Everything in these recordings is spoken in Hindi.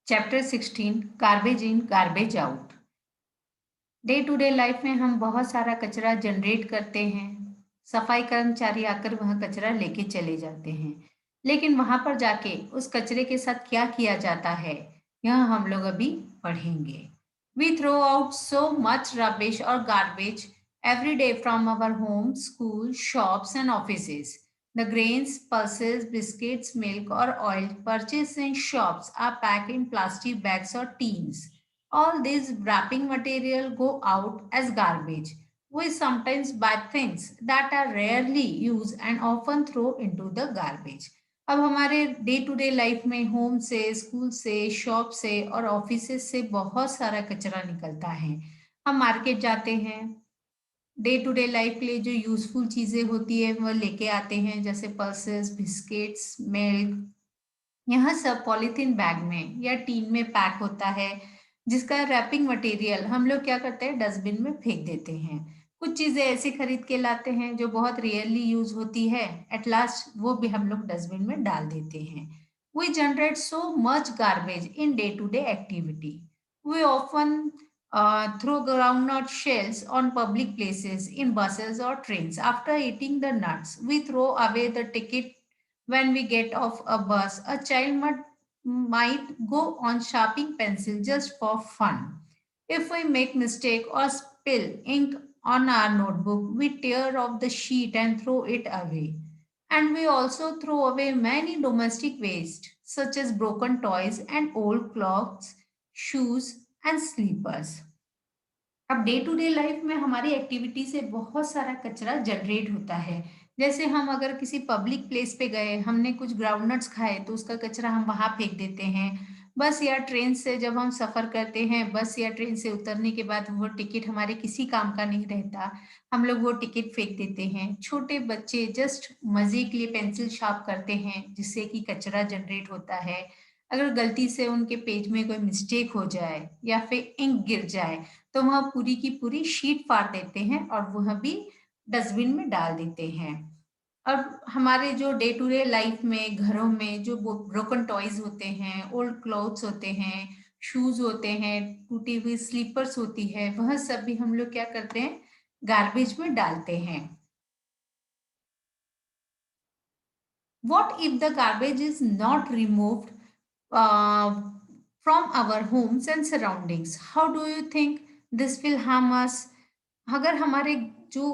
Chapter 16 garbage in garbage out. Day to day life में हम बहुत सारा कचरा जनरेट करते हैं। सफाई कर्मचारी आकर वह कचरा लेके चले जाते हैं, लेकिन वहां पर जाके उस कचरे के साथ क्या किया जाता है यह हम लोग अभी पढ़ेंगे। We throw out so much rubbish और garbage every day from our homes, schools, shops, and offices. The grains, pulses, biscuits, milk, or oil purchased in shops are packed in plastic bags or tins. All these wrapping material go out as garbage. We sometimes buy things that are rarely used and often throw into the garbage. अब हमारे डे टू डे लाइफ में होम से, स्कूल से, शॉप से और ऑफिसेस से बहुत सारा कचरा निकलता है। हम मार्केट जाते हैं, डे टू डे लाइफ के लिए जो यूजफुल चीजें होती है वह लेके आते हैं, जैसे पल्सेस, बिस्किट्स, मिल्क। यह सब पॉलीथीन बैग में या टीन में पैक होता है, जिसका रैपिंग मटेरियल हम लोग क्या करते हैं, डस्टबिन में फेंक देते हैं। कुछ चीजें ऐसे खरीद के लाते हैं जो बहुत रेयरली यूज होती है, एट लास्ट वो भी हम लोग डस्टबिन में डाल देते हैं। We generate so much garbage in day to day activity. We often throw groundnut shells on public places, in buses or trains. After eating the nuts, we throw away the ticket. When we get off a bus, a child might go on sharpening pencil just for fun. If we make mistake or spill ink on our notebook, we tear off the sheet and throw it away. And we also throw away many domestic waste, such as broken toys and old clothes, shoes, and slippers. अब डे टू डे लाइफ में हमारी एक्टिविटी से बहुत सारा कचरा जनरेट होता है। जैसे हम अगर किसी पब्लिक प्लेस पे गए, हमने कुछ ग्राउंडनट्स खाए तो उसका कचरा हम वहां फेंक देते हैं। बस या ट्रेन से जब हम सफर करते हैं, बस या ट्रेन से उतरने के बाद वो टिकट हमारे किसी काम का नहीं रहता, हम लोग वो टिकट फेंक देते हैं। छोटे बच्चे जस्ट मजे के लिए पेंसिल शार्प करते हैं, जिससे कि कचरा जनरेट होता है। अगर गलती से उनके पेज में कोई मिस्टेक हो जाए या फिर इंक गिर जाए, तो वह पूरी की पूरी शीट फाड़ देते हैं और वह भी डस्टबिन में डाल देते हैं। और हमारे जो डे टू डे लाइफ में घरों में जो ब्रोकन टॉयज होते हैं, ओल्ड क्लॉथ्स होते हैं, शूज होते हैं, टूटी हुई स्लीपर्स होती है, वह सब भी हम लोग क्या करते हैं, गार्बेज में डालते हैं। What if the garbage is not removed uh, from our homes and surroundings? How do you think this will harm us? अगर हमारे जो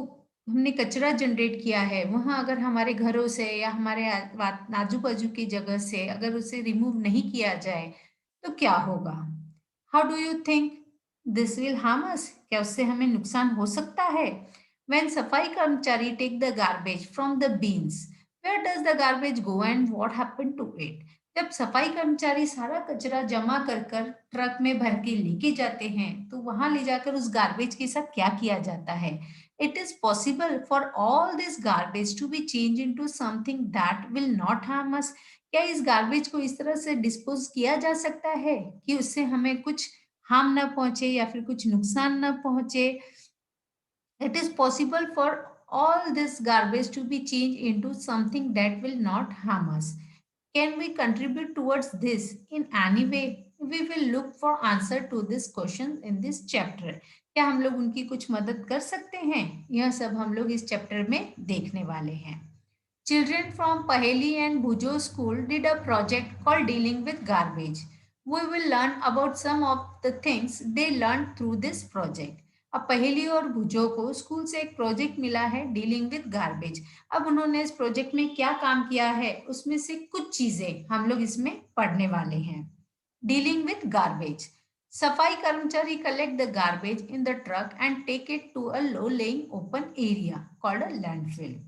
हमने कचरा जनरेट किया है वह अगर हमारे घरों से या हमारे आजू बाजू की जगह से अगर उसे रिमूव नहीं किया जाए तो क्या होगा? How do you think this will harm us? क्या उससे हमें नुकसान हो सकता है? व्हेन सफाई कर्मचारी take the garbage from the bins, where does the garbage go and what happen to it? जब सफाई कर्मचारी सारा कचरा जमा कर कर ट्रक में भर के लेके जाते हैं, तो वहां ले जाकर उस गार्बेज के साथ क्या किया जाता है? It is possible for all this garbage to be change into something that will not harm us? क्या इस गार्बेज को इस तरह से डिस्पोज किया जा सकता है कि उससे हमें कुछ हार्म ना पहुंचे या फिर कुछ नुकसान ना पहुंचे? It is possible for all this garbage to be changed into something that will not harm us. Can we contribute towards this in any way? We will look for answer to this question in this chapter. क्या हम लोग उनकी कुछ मदद कर सकते हैं? यह सब हम लोग इस चैप्टर में देखने वाले हैं। Children from Paheli and Bhujo school did a project called Dealing with Garbage. We will learn about some of the things they learned through this project. अब पहेली और भुजो को स्कूल से एक प्रोजेक्ट मिला है, डीलिंग विद गार्बेज। अब उन्होंने इस प्रोजेक्ट में क्या काम किया है, उसमें से कुछ चीजें हम लोग इसमें पढ़ने वाले हैं। Dealing with garbage. सफाई कर्मचारी collect the garbage in the truck and take it to a low lying open area called a landfill.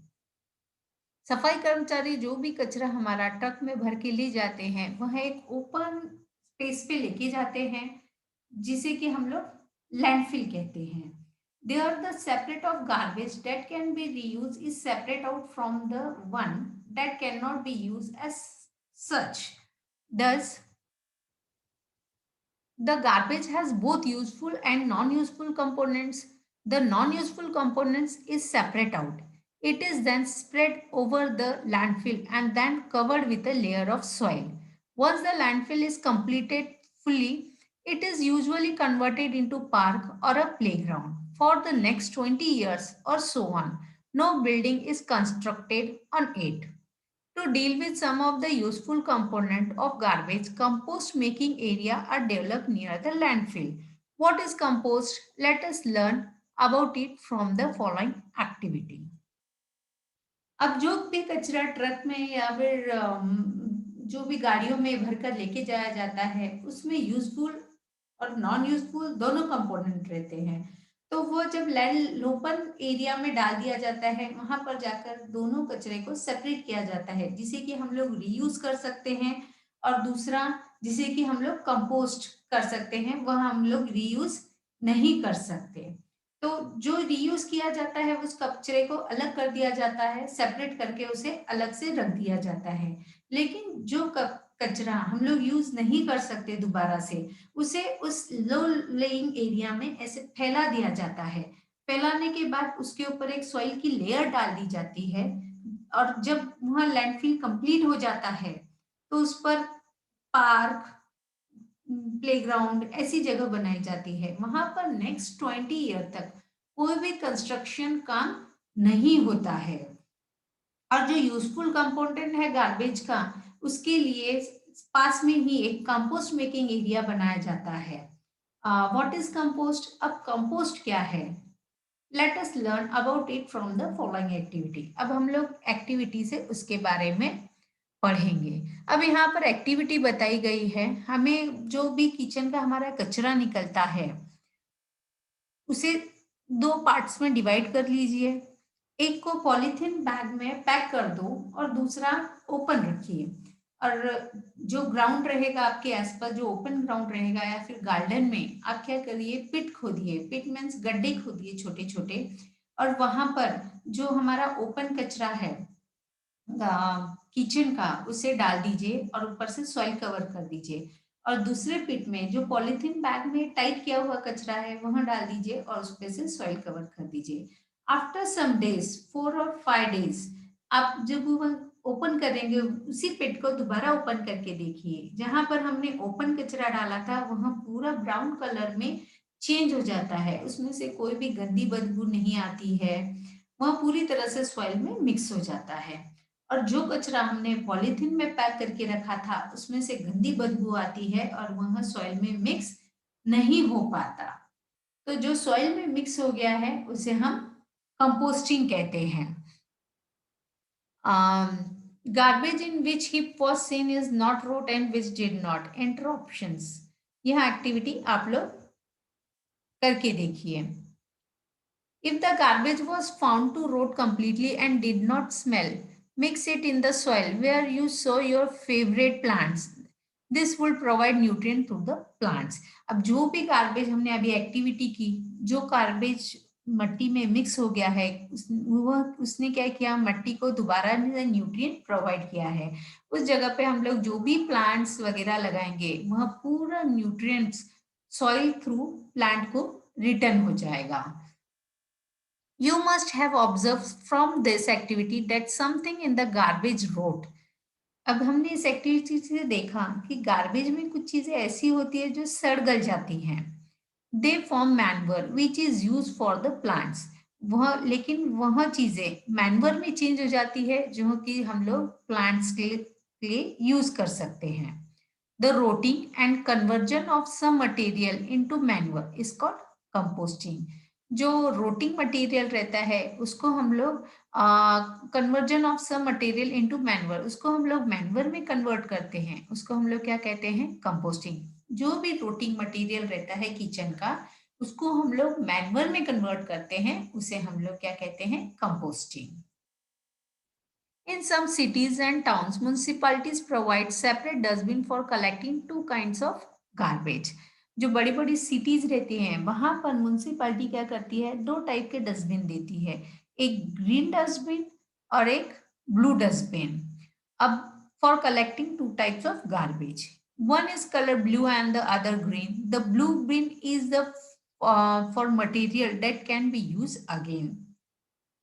सफाई कर्मचारी जो भी कचरा हमारा ट्रक में भर के ले जाते हैं, वह एक ओपन स्पेस पे लेके जाते हैं, जिसे कि हम लोग लैंडफिल कहते हैं। There the separate of garbage that can be reused is separate out from the one that cannot be used as such. Thus, the garbage has both useful and non-useful components. The non-useful components is separate out. It is then spread over the landfill and then covered with a layer of soil. Once the landfill is completed fully, it is usually converted into park or a playground. For the next 20 years or so on, no building is constructed on it. To deal with some of the useful component of garbage, compost making area are developed near the landfill. What is compost? Let us learn about it from the following activity. अब जो भी कचरा ट्रक में या फिर जो भी गाड़ियों में भरकर लेके जाया जाता है उसमें यूजफुल और नॉन यूजफुल दोनों कंपोनेंट रहते हैं। तो वो जब लैंड ओपन एरिया में डाल दिया जाता है वहां पर जाकर दोनों कचरे को सेपरेट किया जाता है जिसे कि हम लोग रीयूज कर सकते हैं और दूसरा जिसे कि हम लोग कंपोस्ट कर सकते हैं वह हम लोग रीयूज नहीं कर सकते। तो जो रीयूज किया जाता है उस कचरे को अलग कर दिया जाता है, सेपरेट करके उसे अलग से रख दिया जाता है। लेकिन जो कचरा हम लोग यूज नहीं कर सकते दोबारा से, उसे उस लो लेइंग एरिया में ऐसे फैला दिया जाता है। फैलाने के बाद उसके ऊपर एक सॉइल की लेयर डाल दी जाती है और जब वहां लैंडफिल कंप्लीट हो जाता है तो उस पर पार्क, प्लेग्राउंड ऐसी जगह बनाई जाती है। वहां पर नेक्स्ट 20 ईयर तक कोई भी कंस्ट्रक्शन काम नहीं होता है। और जो यूजफुल कंपोनेंट है गार्बेज का उसके लिए पास में ही एक कंपोस्ट मेकिंग एरिया बनाया जाता है। What is compost? अब कंपोस्ट क्या है? Let us learn about it from the following activity. अब हम लोग एक्टिविटी से उसके बारे में पढ़ेंगे। अब यहाँ पर एक्टिविटी बताई गई है, हमें जो भी किचन का हमारा कचरा निकलता है उसे दो पार्ट्स में डिवाइड कर लीजिए। एक को पॉलीथीन बैग में पैक कर दो और दूसरा ओपन रखिए। और जो ग्राउंड रहेगा आपके आसपास, जो ओपन ग्राउंड रहेगा या फिर गार्डन में, आप क्या करिए, पिट खोदिए। पिट मीन्स गड्ढे खोदिए छोटे छोटे, और वहां पर जो हमारा ओपन कचरा है किचन का उसे डाल दीजिए और ऊपर से सॉइल कवर कर दीजिए। और दूसरे पिट में जो पॉलीथीन बैग में टाइट किया हुआ कचरा है वहां डाल दीजिए और उस पे से सॉइल कवर कर दीजिए। आफ्टर सम डेज, 4 और 5 डेज, आप जब वह ओपन करेंगे उसी पिट को दोबारा ओपन करके देखिए। जहां पर हमने ओपन कचरा डाला था वहां पूरा ब्राउन कलर में चेंज हो जाता है, उसमें से कोई भी गंदी बदबू नहीं आती है, वह पूरी तरह से सॉइल में मिक्स हो जाता है। और जो कचरा हमने पॉलीथीन में पैक करके रखा था उसमें से गंदी बदबू आती है और वह सॉइल में मिक्स नहीं हो पाता। तो जो सॉइल में मिक्स हो गया है उसे हम कंपोस्टिंग कहते हैं। Garbage in which heap was seen is not rot and which did not, enter options. यह एक्टिविटी आप लोग करके देखिए। If the garbage was found to rot completely and did not smell, mix it in the soil where you sow your favorite plants. This will provide nutrient to the plants. अब जो भी गार्बेज हमने अभी एक्टिविटी की, जो गार्बेज मट्टी में मिक्स हो गया है उसने क्या किया, मट्टी को दोबारा न्यूट्रिएंट प्रोवाइड किया है। उस जगह पे हम लोग जो भी प्लांट्स वगैरह लगाएंगे वह पूरा न्यूट्रिएंट्स सॉइल थ्रू प्लांट को रिटर्न हो जाएगा। You must have observed from this activity that something in the garbage rot. अब हमने इस एक्टिविटी से देखा कि गार्बेज में कुछ चीजें ऐसी होती है जो सड़ गल जाती हैं। They form manoeuvre which is use for the plants. लेकिन वह चीजें मैनवर में चेंज हो जाती है जो कि हम लोग प्लांट्स के लिए यूज कर सकते हैं। The rotting and conversion of some material into manure is called composting. जो रोटिंग मटेरियल रहता है उसको हम लोग conversion of some material into manure, उसको हम लोग मैनवर में कन्वर्ट करते हैं, उसको हम लोग क्या कहते हैं, कंपोस्टिंग। जो भी रोटिंग मटेरियल रहता है किचन का उसको हम लोग मैनवर में कन्वर्ट करते हैं, उसे हम लोग क्या कहते हैं, composting. In some cities and towns, municipalities provide separate dustbin for collecting two kinds of garbage. जो बड़ी बड़ी सिटीज रहती हैं वहां पर म्यूनसिपालिटी क्या करती है, दो टाइप के डस्टबिन देती है, एक ग्रीन डस्टबिन और एक ब्लू डस्टबिन। अब for collecting two types of garbage, one is color blue and the other green. The blue bin is the for material that can be used again.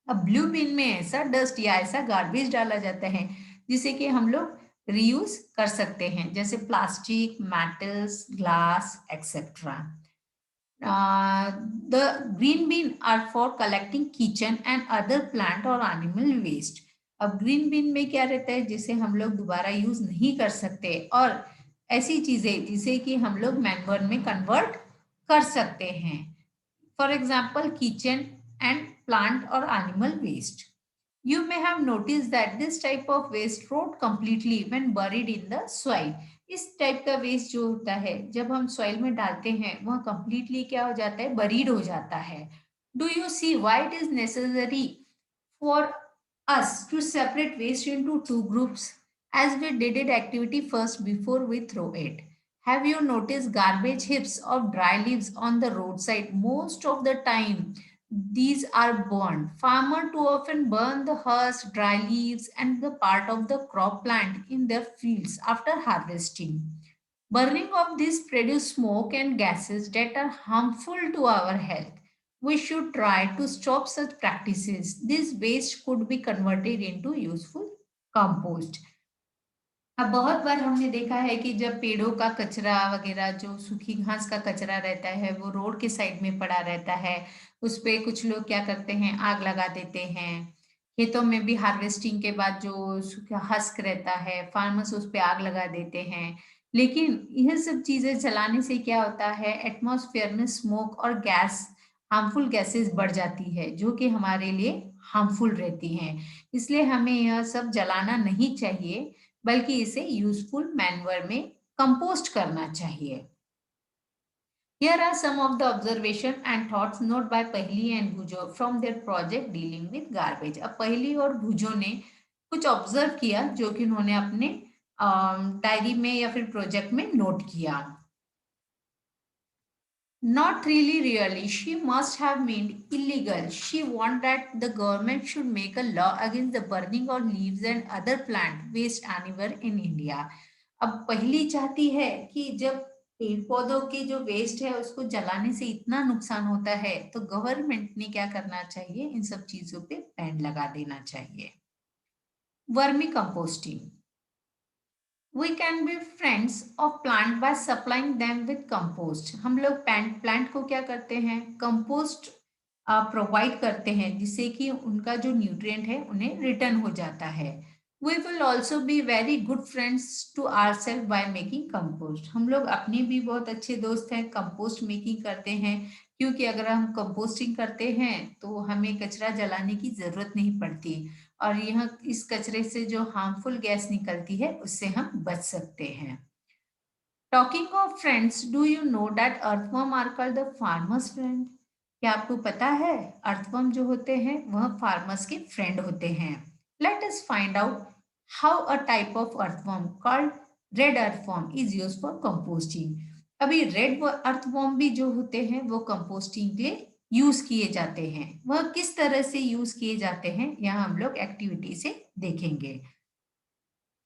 अब ब्लू बिन में ऐसा डस्ट या ऐसा गार्बेज डाला जाता है जिसे कि हम लोग रीयूज कर सकते हैं, जैसे plastic, metals, glass etcetera. The green bin are for collecting kitchen and other plant or animal waste. अब ग्रीन बिन में क्या रहता है, जिसे हम लोग दोबारा यूज नहीं कर सकते, और ऐसी चीजें जिसे कि हम लोग मैन्योर में कन्वर्ट कर सकते हैं। For example kitchen and plant और animal waste. You may have noticed that this type of waste rot completely when buried in the soil. इस टाइप का वेस्ट जो होता है जब हम सॉइल में डालते हैं वह कंप्लीटली क्या हो जाता है, बरीड हो जाता है. Do you see why it is necessary for us to separate waste into two groups as we did it activity first before we throw it? Have you noticed garbage heaps of dry leaves on the roadside? Most of the time, these are burned. Farmers too often burn the husk, dry leaves, and the part of the crop plant in their fields after harvesting. Burning of these produce smoke and gases that are harmful to our health. We should try to stop such practices. This waste could be converted into useful compost. अब बहुत बार हमने देखा है कि जब पेड़ों का कचरा वगैरह, जो सूखी घास का कचरा रहता है, वो रोड के साइड में पड़ा रहता है, उस पे कुछ लोग क्या करते हैं, आग लगा देते हैं. खेतों में भी हार्वेस्टिंग के बाद जो सूखा हस्क रहता है, फार्मर्स उस पे आग लगा देते हैं. लेकिन यह सब चीजें जलाने से क्या होता है, एटमॉस्फेयर में स्मोक और गैस, हार्मफुल गैसेस बढ़ जाती है, जो कि हमारे लिए हार्मफुल रहती हैं. इसलिए हमें यह सब जलाना नहीं चाहिए, बल्कि इसे यूजफुल मैन्युअर में कंपोस्ट करना चाहिए. Here are some of the observation and thoughts noted by Pahli and Bhujo from their project dealing with garbage. अब पहली और भुजो ने कुछ ऑब्जर्व किया जो कि उन्होंने अपने डायरी में या फिर प्रोजेक्ट में नोट किया. Not really. She must have meant illegal. She wanted that the government should make a law against the burning of leaves and other plant waste anywhere in India. अब पहली चाहती है कि जब पेड़ पौधों के जो वेस्ट है उसको जलाने से इतना नुकसान होता है, तो गवर्नमेंट ने क्या करना चाहिए, इन सब चीजों पे बैन लगा देना चाहिए. Vermi composting. We can be friends of plant by supplying them with compost. हम लोग प्लांट को क्या करते हैं, कंपोस्ट प्रोवाइड करते हैं, जिससे कि उनका जो न्यूट्रिएंट है उन्हें रिटर्न हो जाता है. We will also be very good friends to ourselves by making compost. हम लोग अपने भी बहुत अच्छे दोस्त हैं, कंपोस्ट मेकिंग करते हैं, क्योंकि अगर हम कंपोस्टिंग करते हैं तो हमें कचरा जलाने की जरूरत नहीं पड़ती, और यह इस कचरे से जो हार्मफुल गैस निकलती है उससे हम बच सकते हैं. Talking of friends, do you know that earthworm are called the farmers friend? क्या आपको पता है अर्थवर्म जो होते हैं वह फार्मर्स के फ्रेंड होते हैं. Let us find out how a type of earthworm called red earthworm is used for composting. अभी रेड अर्थवर्म भी जो होते हैं वो कंपोस्टिंग के लिए यूज किए जाते हैं. वह किस तरह से यूज किए जाते हैं यहाँ हम लोग एक्टिविटी से देखेंगे.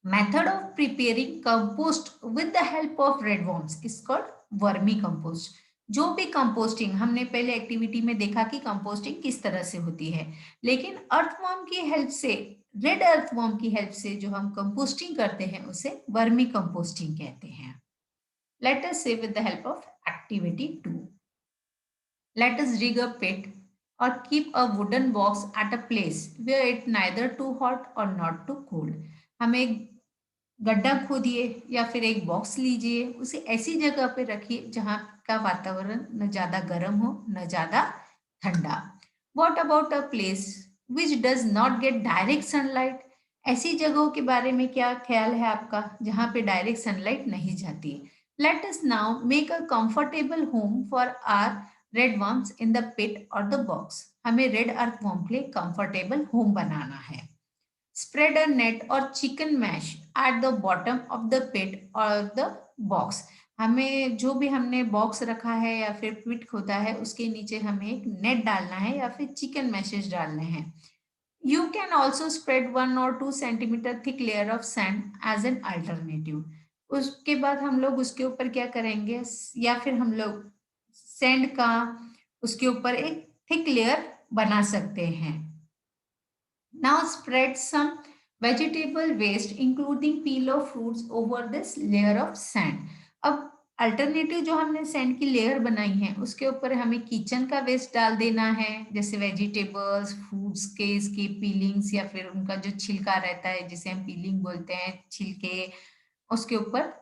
Method of preparing compost with the help of red worms is called vermi compost. जो भी कंपोस्टिंग हमने पहले एक्टिविटी में देखा कि कंपोस्टिंग किस तरह से होती है, लेकिन अर्थवर्म की हेल्प से, रेड अर्थवर्म की हेल्प से जो हम कंपोस्टिंग करते हैं उसे वर्मी कंपोस्टिंग कहते हैं. लेट अस से with the help of activity 2. Let us dig a pit or keep a wooden box at a place where it neither too hot or not too cold. हम एक गड्ढा खोदिए या फिर एक बॉक्स लीजिए, उसे ऐसी जगह पे रखिए जहाँ का वातावरण न ज़्यादा गर्म हो न ज़्यादा ठंडा. What about a place which does not get direct sunlight? ऐसी जगहों के बारे में क्या ख्याल है आपका जहाँ पे डायरेक्ट सनलाइट नहीं जाती. Let us now make a comfortable home for our red worms in the pit और द बॉक्स. हमें रेड अर्थवर्म के लिए कंफर्टेबल होम बनाना है. स्प्रेड अ नेट और chicken mesh at the bottom of the pit और द बॉक्स. हमें जो भी हमने बॉक्स रखा है या फिर पिट खोदा है उसके नीचे हमें एक नेट डालना है या फिर चिकन मैशेज डालने हैं. You can also spread 1 or 2 centimetre thick layer of sand as an alternative. उसके बाद हम लोग उसके ऊपर क्या करेंगे, या फिर हम लोग सैंड का उसके ऊपर एक थिक लेयर बना सकते हैं. Now spread some vegetable waste including peel of fruits over this layer of sand. अब अल्टरनेटिव जो हमने सैंड की लेयर बनाई है उसके ऊपर हमें किचन का वेस्ट डाल देना है, जैसे वेजिटेबल्स फ्रूट्स के इसकी पीलिंग्स या फिर उनका जो छिलका रहता है जिसे हम पीलिंग बोलते हैं, छिलके उसके ऊपर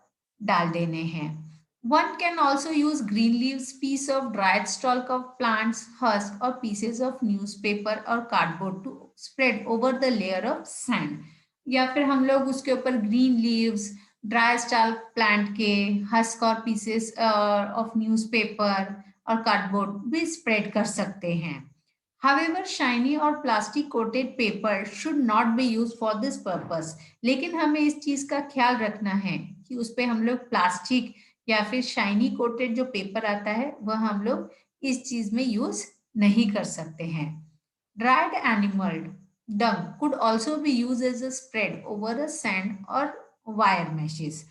डाल देने हैं। One can also use green leaves, piece of dried stalk of plants, husk or pieces of newspaper or cardboard to spread over the layer of sand. या फिर हम लोग उसके ऊपर green leaves, dry stalk plant के हस्क और पीसेस ऑफ न्यूज़पेपर और कार्डबोर्ड भी स्प्रेड कर सकते हैं। However, shiny or plastic coated paper should not be used for this purpose. लेकिन हमें इस चीज का ख्याल रखना है कि उस पे हम लोग प्लास्टिक या फिर शाइनी कोटेड जो पेपर आता है वह हम लोग इस चीज में यूज नहीं कर सकते हैं। Dried animal dung could also be used as a spread over a sand or wire meshes.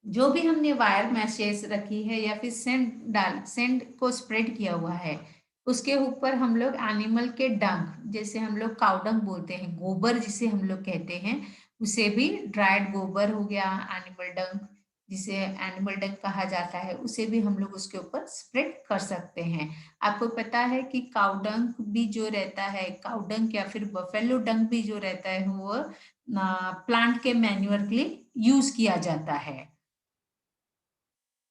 जो भी हमने वायर मैशेस रखी है या फिर सेंड को स्प्रेड किया हुआ है उसके ऊपर हम लोग एनिमल के डंक, जैसे हम लोग काउडंग बोलते हैं, गोबर जिसे हम लोग कहते हैं, उसे भी ड्राइड गोबर हो गया, एनिमल डंक जिसे एनिमल डंक कहा जाता है, उसे भी हम लोग उसके ऊपर स्प्रेड कर सकते हैं। आपको पता है कि काउडंक भी जो रहता है, काउडंक या फिर बफेलो डंक भी जो रहता है वो प्लांट के मैन्यूअर के लिए यूज किया जाता है।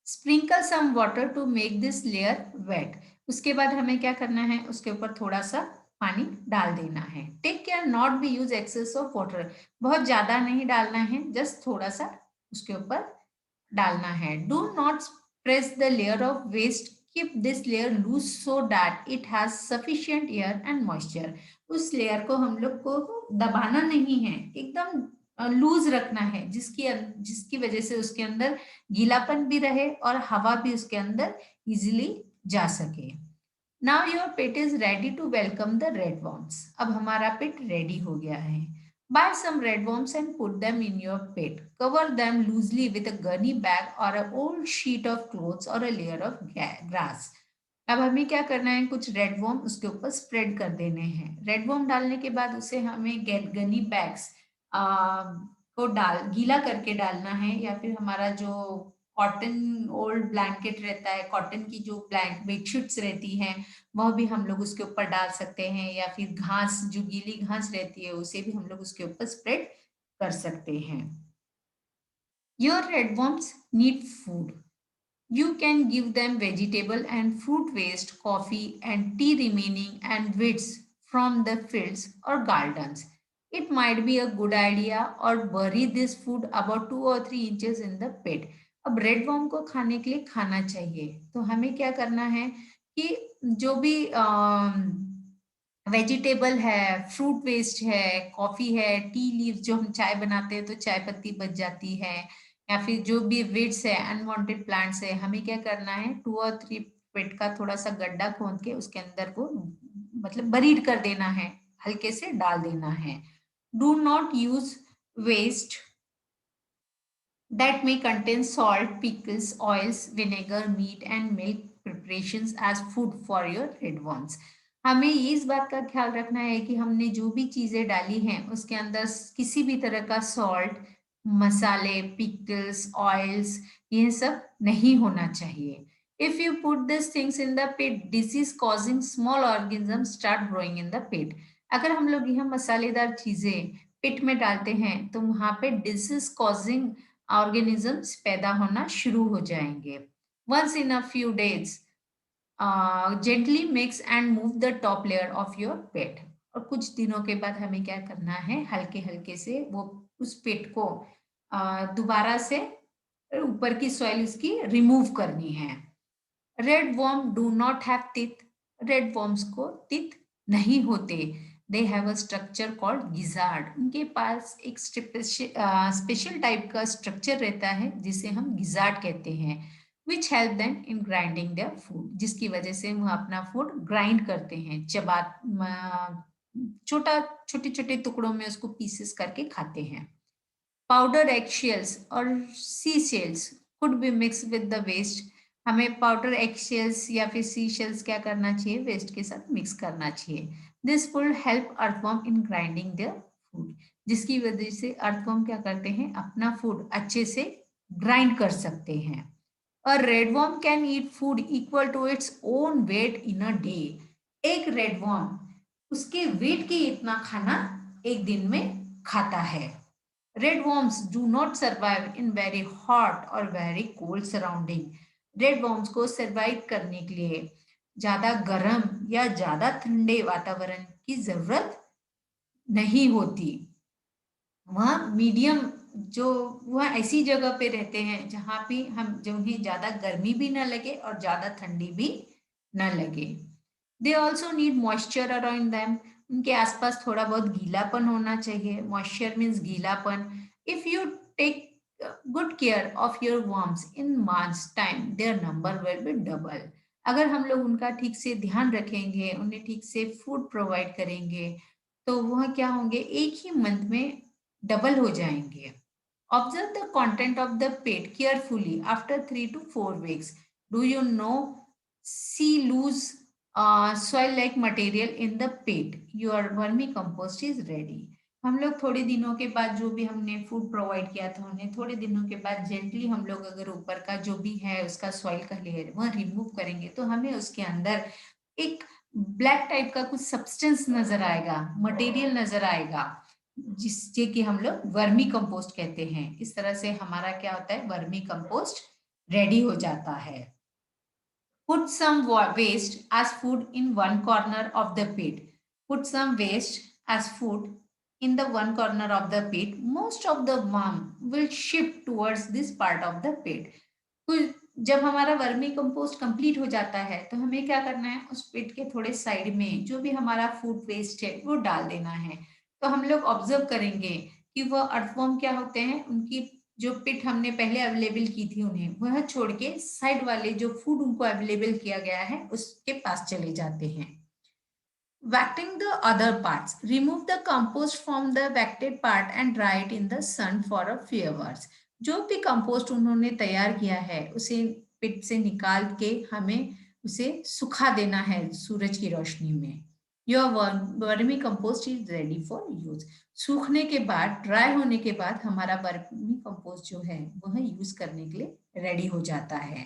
Sprinkle some water to make this layer wet. उसके बाद हमें क्या करना है, उसके ऊपर थोड़ा सा पानी डाल देना है। Take care not be use excess of water, बहुत ज्यादा नहीं डालना है, जस्ट थोड़ा सा उसके ऊपर डालना है। Do not press the layer of waste, keep this layer loose so that it has sufficient air and moisture. उस लेयर को हम लोग को दबाना नहीं है, एकदम लूज रखना है, जिसकी वजह से उसके अंदर गीलापन भी रहे और हवा भी उसके अंदर इजीली जा सके। Now your pit is ready to welcome the red worms. अब हमारा पेट रेडी हो गया है। Buy some red worms and put them in your pit. Cover them loosely with a gunny bag or an old sheet of clothes or a layer of grass. अब हमें क्या करना है, कुछ रेड वॉर्म उसके ऊपर स्प्रेड कर देने हैं। रेड वॉर्म डालने के बाद उसे हमें गनी बैग्स को गीला करके डालना है, या फिर हमारा जो कॉटन ओल्ड ब्लैंकेट रहता है, कॉटन की जो बेडशीट्स रहती हैं वह भी हम लोग उसके ऊपर डाल सकते हैं, या फिर घास जो गीली घास रहती है उसे भी हम लोग उसके ऊपर स्प्रेड कर सकते हैं। Your red worms need food. You can give them vegetable and fruit waste, coffee and tea remaining and weeds from the fields or gardens. It might be a good idea or bury this food about 2 or 3 inches in the pit. अब रेड वॉर्म को खाने के लिए खाना चाहिए तो हमें क्या करना है कि जो भी वेजिटेबल है, फ्रूट वेस्ट है, कॉफी है, टी लीव्स जो हम चाय बनाते हैं तो चाय पत्ती बच जाती है, या फिर जो भी वीड्स है, अनवांटेड प्लांट्स है, हमें क्या करना है 2 और 3 फीट का थोड़ा सा गड्ढा खोद के उसके अंदर को मतलब बरीड कर देना है, हल्के से डाल देना है। Do not use waste that may contain salt, pickles, oils, vinegar, meat and milk preparations as food for your red worms. हमें ये इस बात का ख्याल रखना है कि हमने जो भी चीजें डाली हैं उसके अंदर किसी भी तरह का सॉल्ट, मसाले, पिकल्स, ऑयल्स, ये सब नहीं होना चाहिए। If you put these things in the pit, disease causing small organisms start growing in the pit. अगर हम लोग यह मसालेदार चीजें पिट में डालते हैं तो वहां पे डिजीज कॉजिंग ऑर्गेनिजम्स पैदा होना शुरू हो जाएंगे। Once in a few days gently mix and move the top layer of your pit. और कुछ दिनों के बाद हमें क्या करना है, हल्के हल्के से वो उस पेट को दोबारा से ऊपर की सॉइल उसकी रिमूव करनी है। Red worm do not have teeth. Red worms को टीथ नहीं होते। They have a structure called gizzard. उनके पास एक स्पेशल टाइप का स्ट्रक्चर रहता है जिसे हम गिजार्ड कहते हैं, which help them in grinding their food, जिसकी वजह से वो अपना फूड ग्राइंड करते हैं, छोटे छोटे टुकड़ों में उसको पीसेस करके खाते हैं। पाउडर एग शेल्स और sea shells could be mix with the waste. हमें पाउडर एग शेल्स या फिर सी शेल्स क्या करना चाहिए, वेस्ट के साथ मिक्स करना चाहिए। This will help earthworm in grinding their food, जिसकी वजह से अर्थवर्म क्या करते हैं, अपना फूड अच्छे से ग्राइंड कर सकते हैं। A redworm can eat food equal to its own weight in a day. एक रेडवर्म उसके वेट के इतना खाना एक दिन में खाता है। Red worms do not survive in very hot or very cold surrounding. Red worms को सरवाइव करने के लिए ज्यादा गर्म या ज्यादा ठंडे वातावरण की जरूरत नहीं होती। वह मीडियम जो वह ऐसी जगह पे रहते हैं जहां पे हम जो उन्हें ज्यादा गर्मी भी ना लगे और ज्यादा ठंडी भी ना लगे। They also need moisture around them. उनके आसपास थोड़ा बहुत गीलापन होना चाहिए। मॉइस्चर मीन्स गीलापन। If you take good care of your worms in months time their number will be double. अगर हम लोग उनका ठीक से ध्यान रखेंगे, उन्हें ठीक से फूड प्रोवाइड करेंगे, तो वह क्या होंगे, एक ही मंथ में डबल हो जाएंगे। Observe the content of the pet carefully after 3 to 4 weeks. Do you know see lose soil like material in the pit? Your vermicompost is ready. हम लोग थोड़े दिनों के बाद जो भी हमने फूड प्रोवाइड किया था उन्हें थोड़े दिनों के बाद जेंटली हम लोग अगर ऊपर का जो भी है उसका सॉइल का लेयर वह रिमूव करेंगे तो हमें उसके अंदर एक ब्लैक टाइप का कुछ सब्सटेंस नजर आएगा, मटेरियल नजर आएगा, जिससे कि हम लोग वर्मी कंपोस्ट कहते हैं। इस तरह से हमारा क्या होता है, वर्मी कंपोस्ट रेडी हो जाता है। Put some waste as food in one corner of the pit. Put some waste as food in the one corner of the pit. Most of the worm will shift towards this part of the pit. कुछ जब हमारा वर्मी कंपोस्ट कंप्लीट हो जाता है तो हमें क्या करना है, उस पिट के थोड़े साइड में जो भी हमारा फूड वेस्ट है वो डाल देना है। तो हम लोग ऑब्जर्व करेंगे कि वह अर्थवर्म क्या होते हैं, उनकी जो पिट हमने पहले अवेलेबल की थी उन्हें वह छोड़ के साइड वाले जो फूड उनको अवेलेबल किया गया है उसके पास चले जाते हैं। Wetting the other parts. Remove the compost from the wetted part and dry it in the sun for a few hours. जो भी कंपोस्ट उन्होंने तैयार किया है उसे पिट से निकाल के हमें उसे सुखा देना है सूरज की रोशनी में। Your vermi compost is ready for use. सूखने के बाद, ड्राई होने के बाद हमारा वर्मी कंपोस्ट जो है वह यूज करने के लिए रेडी हो जाता है।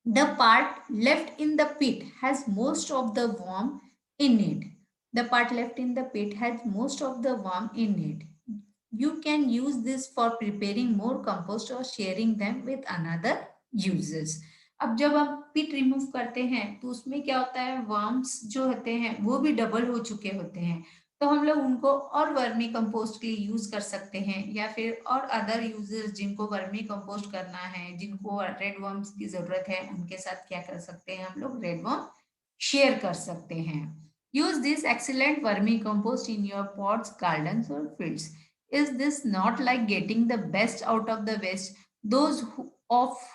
The part left in the pit has most of the worm in it. The part left in the pit has most of the worm in it. You can use this for preparing more compost or sharing them with another users. अब जब हम पिट रिमूव करते हैं तो उसमें क्या होता है, वर्म्स जो होते हैं वो भी डबल हो चुके होते हैं। तो हम लोग उनको और वर्मी कंपोस्ट के लिए यूज कर सकते हैं, या फिर और अदर यूजर्स जिनको वर्मी कंपोस्ट करना है, जिनको रेड वर्म्स की जरूरत है, उनके साथ क्या कर सकते हैं, हम लोग रेड वर्म शेयर कर सकते हैं। Use this excellent vermi compost in your pots, gardens और fields. Is this not like getting the best out of the West? Those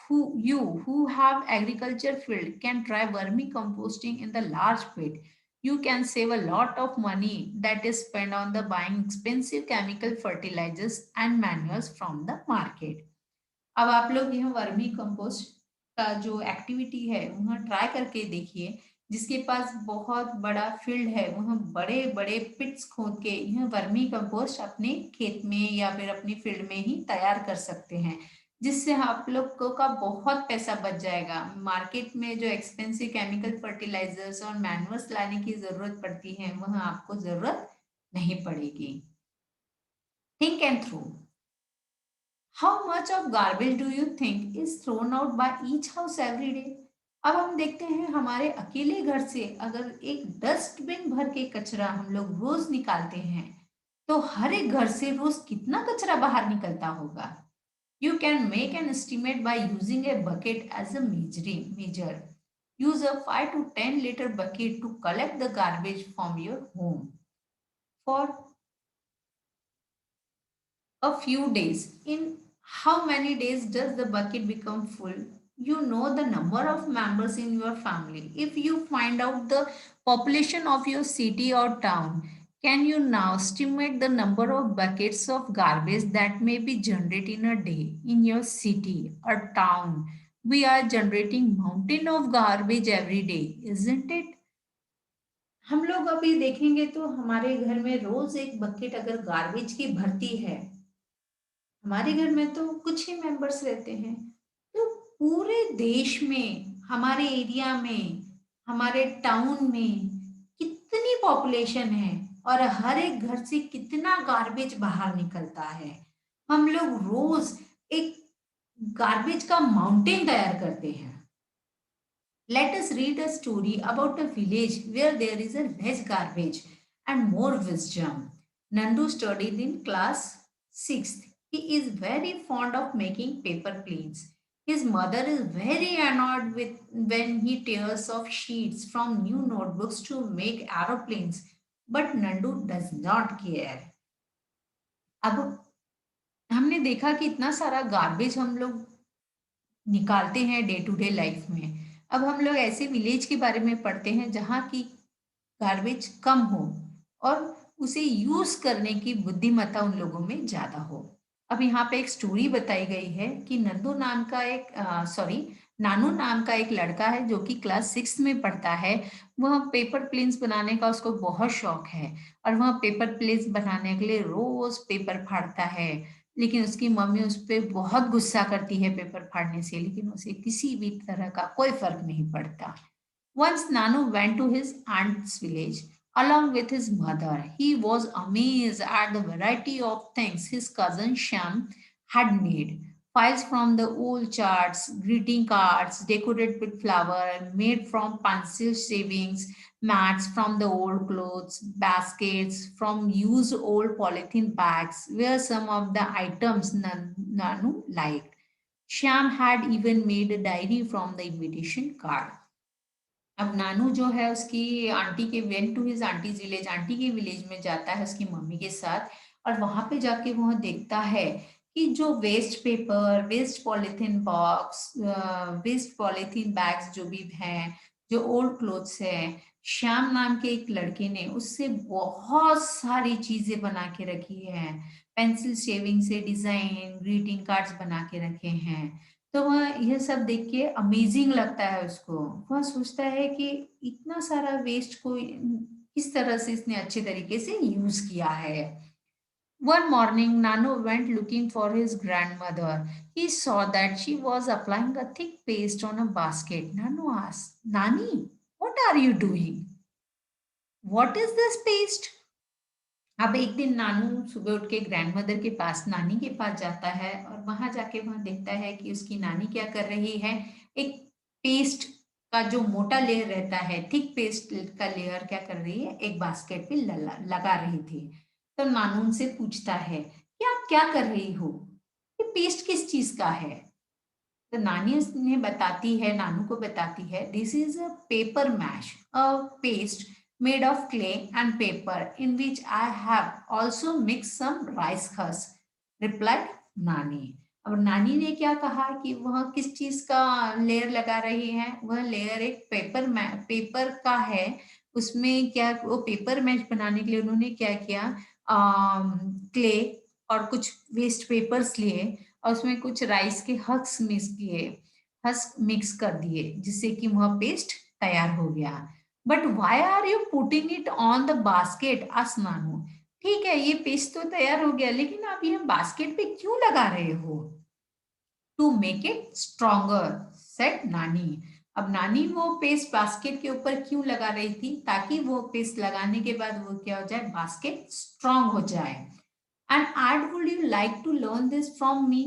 who have agriculture field can try vermicomposting in the large pit. You can save a lot of money that is spent on the buying expensive chemical fertilizers and manures from the market. अब आप लोग यह वर्मी कंपोस्ट का जो एक्टिविटी है वह ट्राई करके देखिए। जिसके पास बहुत बड़ा फील्ड है वह बड़े बड़े पिट्स खोद के यह वर्मी कंपोस्ट अपने खेत में या फिर अपनी फील्ड में ही तैयार कर सकते हैं, जिससे आप लोग का बहुत पैसा बच जाएगा। मार्केट में जो एक्सपेंसिव केमिकल फर्टिलाइजर्स और मैनुअल्स लाने की जरूरत पड़ती है वह आपको जरूरत नहीं पड़ेगी। Think and throw. How much of garbage do you think is thrown out by each house every day? अब हम देखते हैं हमारे अकेले घर से अगर एक डस्टबिन भर के कचरा हम लोग रोज निकालते हैं तो हर एक घर से रोज कितना कचरा बाहर निकलता होगा। You can make an estimate by using a bucket as a measure. Use a 5 to 10 liter bucket to collect the garbage from your home for a few days. In how many days does the bucket become full? You know the number of members in your family. If you find out the population of your city or town, can you now estimate the number of buckets of garbage that may be generated in a day in your city or town? We are generating mountain of garbage every day, isn't it? हम लोग अभी देखेंगे तो हमारे घर में रोज एक बकेट अगर गार्बेज की भरती है, हमारे घर में तो कुछ ही मेंबर्स रहते हैं, तो पूरे देश में, हमारे एरिया में, हमारे टाउन में कितनी पॉपुलेशन है और हर एक घर से कितना गार्बेज बाहर निकलता है। हम लोग रोज एक गार्बेज का माउंटेन तैयार करते हैं। Let us read a story about a village where there is a less garbage and more wisdom. Nandu studied in class 6th. He is very fond of making paper planes. His mother is very annoyed with when he tears off sheets from new notebooks to make aeroplanes. But Nandu does not care. अब हमने देखा कि इतना सारा गार्बेज हम लोग निकालते हैं डे टू डे लाइफ में। अब हम लोग ऐसे विलेज के बारे में पढ़ते हैं जहाँ की गार्बेज कम हो और उसे यूज करने की बुद्धिमत्ता उन लोगों में ज्यादा हो। अब यहाँ पे एक स्टोरी बताई गई है कि नंदू नाम का एक नानू नाम का एक लड़का है जो कि क्लास 6 में पढ़ता है। वह पेपर प्लेन्स बनाने का उसको बहुत शौक है और वह पेपर प्लेन्स बनाने के लिए रोज पेपर फाड़ता है। लेकिन उसकी मम्मी उस पर बहुत गुस्सा करती है पेपर फाड़ने से, लेकिन उसे किसी भी तरह का कोई फर्क नहीं पड़ता। Once Nanu went to his aunt's village along with his mother. He was amazed at the variety of things his cousin Sham had made. Files from the old charts, greeting cards decorated with flower, made from pencil shavings, mats from the old clothes, baskets from used old polythene bags were some of the items Nanu liked. Sham had even made a diary from the invitation card. अब नानू जो है उसकी आंटी के went to his aunty's village, aunty के विलेज में जाता है उसकी मम्मी के साथ और वहां पे जाके वह देखता है कि जो waste paper, waste polythene box, waste polythene bags जो भी हैं, जो ओल्ड क्लोथ्स है, श्याम नाम के एक लड़के ने उससे बहुत सारी चीजें बना के रखी है। पेंसिल शेविंग से डिजाइन ग्रीटिंग कार्ड्स बना के रखे हैं। तो वह यह सब देख के अमेजिंग लगता है उसको। वह सोचता है कि इतना सारा वेस्ट को किस तरह से इसने अच्छे तरीके से यूज किया है। One morning, Nano went looking for his grandmother. He saw that she was applying a thick paste on a basket. Nano asked, Nani, what are you doing? What is this paste? अब एक दिन नानू सुबह उठ के ग्रैंडमदर के पास, नानी के पास जाता है और वहां जाके वहां देखता है कि उसकी नानी क्या कर रही है। एक पेस्ट का जो मोटा लेयर रहता है, थिक पेस्ट का लेयर क्या कर रही है, एक बास्केट पे लगा रही थी। तो नानू उनसे पूछता है कि आप क्या कर रही हो, ये पेस्ट किस चीज का है। तो नानी उसने बताती है, नानू को बताती है, this is a paper mash, a paste made of clay and paper in which I have also mixed some rice husk, replied नानी। अब नानी ने क्या कहा कि वह किस चीज का लेयर लगा रही है, वह लेयर एक पेपर का है। उसमें क्या, वो पेपर मैच बनाने के लिए उन्होंने क्या किया, क्ले और कुछ वेस्ट पेपर्स लिए और उसमें कुछ राइस के हक्स मिक्स किए, हस्क मिक्स कर दिए, जिससे कि वह पेस्ट तैयार हो गया। But why are you putting it on the basket, asked Nanu. ठीक है, ये पेस्ट तो तैयार हो गया, लेकिन आप ये बास्केट पे क्यों लगा रहे हो? To make it stronger, said Nani. अब नानी वो पेस्ट बास्केट के ऊपर क्यों लगा रही थी, ताकि वो पेस्ट लगाने के बाद वो क्या हो जाए, बास्केट स्ट्रॉन्ग हो जाए। And add would you like to learn this from me?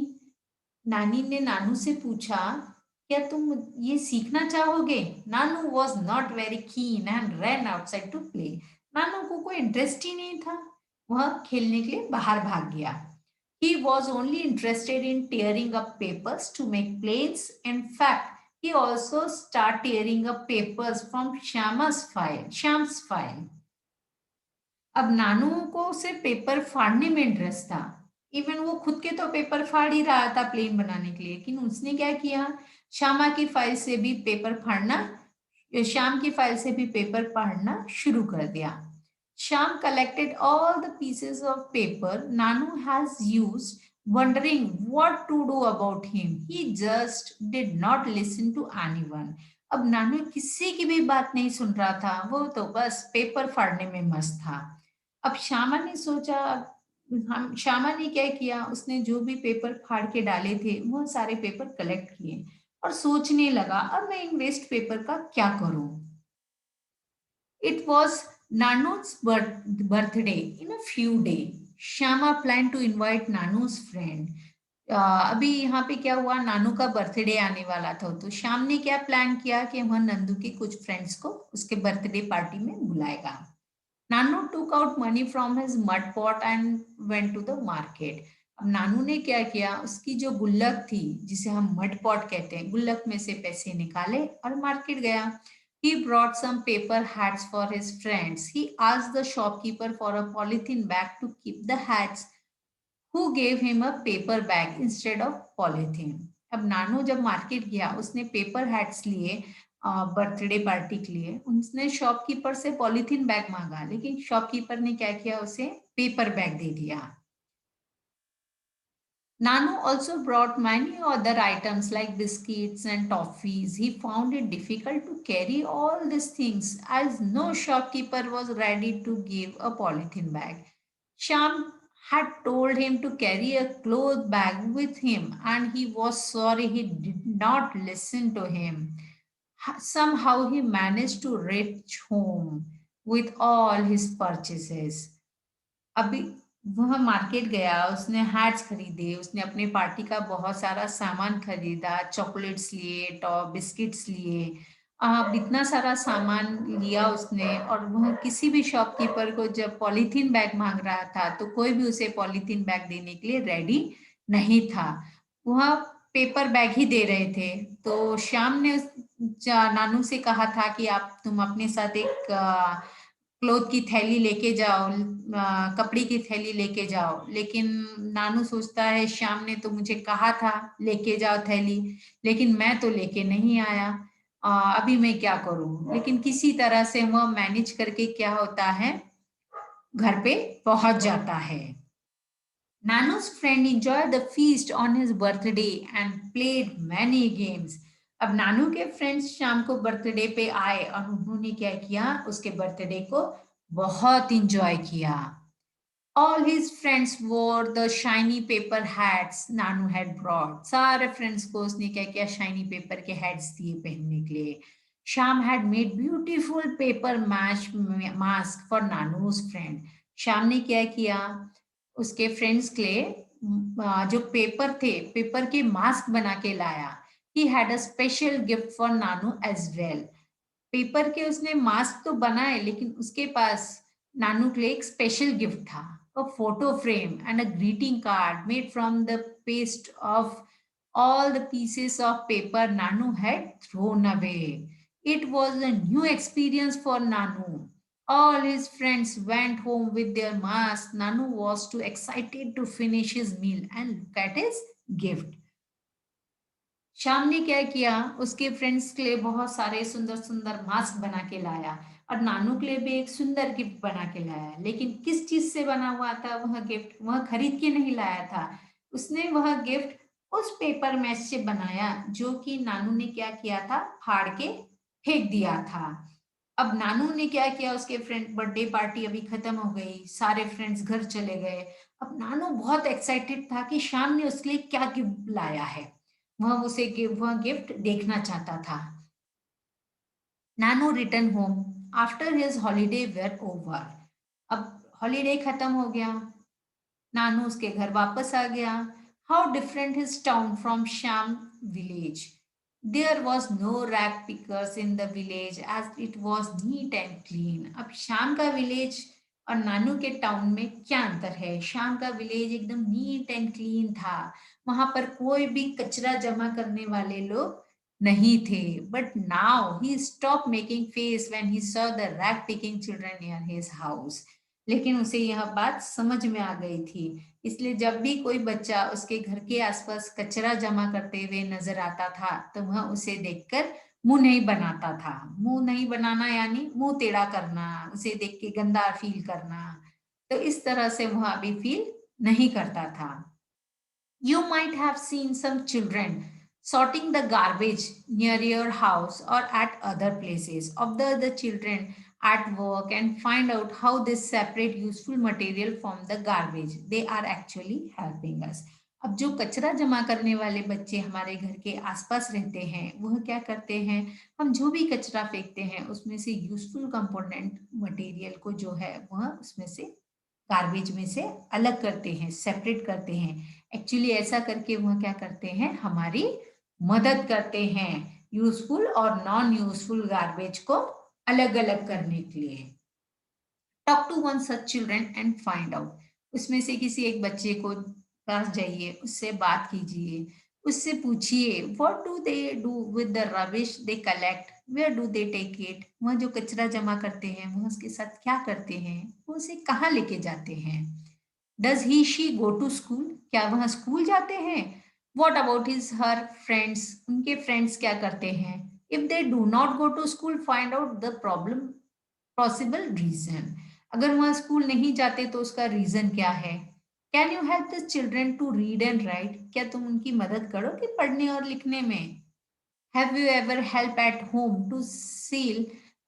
नानी ने नानू से पूछा, क्या तुम ये सीखना चाहोगे? Nanu was not very keen and ran outside to play. Nanu को कोई इंटरेस्ट ही नहीं था, वह खेलने के लिए बाहर भाग गया। He was only interested in tearing up papers to make planes. In fact, he also started tearing up papers from Sham's file. अब नानू को सिर्फ पेपर फाड़ने में इंटरेस्ट था। इवन वो खुद के तो पेपर फाड़ ही रहा था प्लेन बनाने के लिए, लेकिन उसने क्या किया, श्यामा की फाइल से भी पेपर फाड़ना, श्याम की फाइल से भी पेपर फाड़ना शुरू कर दिया। Shyam collected all the pieces of paper Nanu has used, wondering what to do about him. He just did not listen to anyone. अब नानू किसी की भी बात नहीं सुन रहा था, वो तो बस पेपर फाड़ने में मस्त था। अब श्यामा ने सोचा, हम श्यामा ने क्या किया, उसने जो भी पेपर फाड़ के डाले थे वो सारे पेपर कलेक्ट किए और सोचने लगा अब मैं इन वेस्ट पेपर का क्या करूं। It was Nanu's birthday in a few days. Shama planned to invite Nanu's friend. अभी यहाँ पे क्या हुआ, नानू का बर्थडे आने वाला था, तो श्याम ने क्या प्लान किया कि वह नंदू के कुछ फ्रेंड्स को उसके बर्थडे पार्टी में बुलाएगा। नानू took out money from his mud pot and went to the market. अब नानू ने क्या किया, उसकी जो गुल्लक थी जिसे हम मड पॉट कहते हैं, गुल्लक में से पैसे निकाले और मार्केट गया। He brought some paper hats for his friends. He asked the shopkeeper for a polythene bag to keep the hats, who gave him a paper bag instead of polythene. अब नानू जब मार्केट गया उसने पेपर हैट्स लिए बर्थडे पार्टी के लिए, उसने शॉपकीपर से पॉलीथीन बैग मांगा लेकिन शॉपकीपर ने क्या किया, उसे पेपर बैग दे दिया। Nanu also brought many other items like biscuits and toffees. He found it difficult to carry all these things as no shopkeeper was ready to give a polythene bag. Sham had told him to carry a cloth bag with him and he was sorry he did not listen to him. Somehow he managed to reach home with all his purchases. अभी वह मार्केट गया, उसने हैट्स खरीदे, उसने अपने पार्टी का बहुत सारा सामान खरीदा, चॉकलेट्स लिए, टॉप बिस्किट्स लिए। अब इतना सारा सामान लिया उसने और वह किसी भी शॉपकीपर को जब पॉलीथीन बैग मांग रहा था तो कोई भी उसे पॉलीथीन बैग देने के लिए रेडी नहीं था। वह पेपर बैग ही दे रहे थे। तो श्याम ने नानू से कहा था कि आप तुम अपने साथ एक क्लोथ की थैली लेके जाओ, कपड़े की थैली लेके जाओ, लेकिन नानू सोचता है श्याम ने तो मुझे कहा था लेके जाओ थैली, लेकिन मैं तो लेके नहीं आया। अभी मैं क्या करूं, लेकिन किसी तरह से वह मैनेज करके क्या होता है, घर पे पहुंच जाता है। Nanu's friend enjoyed the feast on his birthday and played many games. अब नानू के फ्रेंड्स शाम को बर्थडे पे आए और उन्होंने क्या किया, उसके बर्थडे को बहुत इंजॉय किया। All his friends wore the shiny paper hats Nanu had brought. सारे फ्रेंड्स को उसने क्या किया, शाइनी पेपर के हैट्स दिए पहनने के लिए। Sham had made beautiful paper mask for Nanu's friend. Shyam ने क्या किया, उसके फ्रेंड्स के लिए जो पेपर थे, पेपर के मास्क बना के लाया। He had a special gift for Nanu as well. Paper के उसने मास्क तो बनाए लेकिन उसके पास नानू के लिए एक स्पेशल गिफ्ट था, a photo frame and a greeting card made from the paste of all the pieces of paper Nanu had thrown away. It was a new experience for Nanu. All his friends went home with their masks. Nanu was too excited to finish his meal and look at his gift. Shyam ने क्या किया, उसके फ्रेंड्स के लिए बहुत सारे सुंदर सुंदर मास्क बना के लाया और नानू के लिए भी एक सुंदर गिफ्ट बना के लाया, लेकिन किस चीज से बना हुआ था वह गिफ्ट, वह खरीद के नहीं लाया था। उसने वह गिफ्ट उस पेपर मैच से बनाया जो कि नानू ने क्या किया था, फाड़ के फेंक दिया था। अब नानू ने क्या किया, उसके फ्रेंड बर्थडे पार्टी अभी खत्म हो गई, सारे फ्रेंड्स घर चले गए। अब नानू बहुत एक्साइटेड था कि शाम ने उसके लिए क्या गिफ्ट लाया है, वह गिफ्ट देखना चाहता था। Nanu return home after his holiday were over. अब हॉलीडे खत्म हो गया, नानू उसके घर वापस आ गया। How different his town from Shyam village. There was no rag pickers in the village as it was neat and clean. अब श्याम का विलेज और नानू के टाउन में क्या अंतर है, श्याम का विलेज एकदम नीट एंड क्लीन था, वहां पर कोई भी कचरा जमा करने वाले लोग नहीं थे। But now he stop making face when he saw the rag picking children near his house. लेकिन उसे यह बात समझ में आ गई थी, इसलिए जब भी कोई बच्चा उसके घर के आसपास कचरा जमा करते हुए नजर आता था तो वह उसे देखकर मुंह नहीं बनाता था। मुंह नहीं बनाना यानी मुंह टेढ़ा करना, उसे देख के गंदा फील करना। तो इस तरह से वह अभी फील नहीं करता था। You might have seen some children sorting the garbage near your house or at other places. Observe the children at work and find out how they separate useful material from the garbage. They are actually helping us. अब जो कचरा जमा करने वाले बच्चे हमारे घर के आसपास रहते हैं वह क्या करते हैं, हम जो भी कचरा फेंकते हैं उसमें से यूजफुल कंपोनेंट मटेरियल को जो है वह उसमें से गार्बेज में से अलग करते हैं, सेपरेट करते हैं। एक्चुअली ऐसा करके वह क्या करते हैं, हमारी मदद करते हैं यूजफुल और नॉन यूजफुल गार्बेज को अलग अलग करने के लिए। Talk to one such children and find out, उसमें से किसी एक बच्चे को पास जाइए, उससे बात कीजिए, उससे पूछिए what do they do with the rubbish they collect, where do they take it, वह जो कचरा जमा करते हैं वह उसके साथ क्या करते हैं, वो उसे कहाँ लेके जाते हैं। Does he she go to school, क्या वह स्कूल जाते हैं। What about his her friends, उनके फ्रेंड्स क्या करते हैं। If they do not go to school find out the problem possible reason, अगर वह स्कूल नहीं जाते तो उसका रीजन क्या है। Can you help the children to read and write, क्या तुम उनकी मदद करोगे पढ़ने और लिखने में। Have you ever help at home to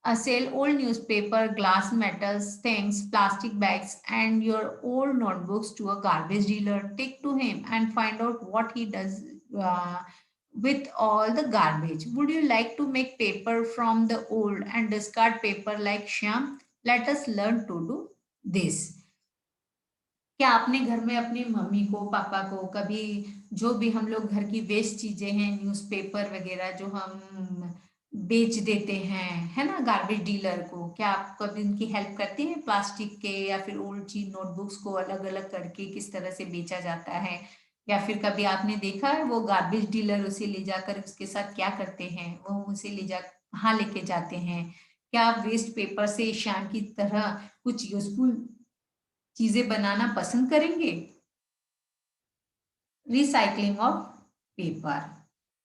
sell old newspaper, glass, metals, things, plastic bags, and your old notebooks to a garbage dealer? Take to him and find out what he does uh, with all the garbage. Would you like to make paper from the old and discard paper like Shyam? Let us learn to do this. क्या आपने घर में अपनी मम्मी को, पापा को कभी जो भी हम लोग घर की वेस्ट चीजें हैं, न्यूज़पेपर वगैरह जो हम बेच देते हैं, है ना, गार्बेज डीलर को, क्या आप कभी उनकी हेल्प करते हैं प्लास्टिक के या फिर ओल्ड चीज नोटबुक्स को अलग अलग करके किस तरह से बेचा जाता है। या फिर कभी आपने देखा है वो गार्बेज डीलर उसे ले जाकर उसके साथ क्या करते हैं, वो उसे ले जा कहाँ लेके जाते हैं। क्या आप वेस्ट पेपर से श्याम की तरह कुछ यूजफुल चीजें बनाना पसंद करेंगे। रिसाइकलिंग ऑफ पेपर,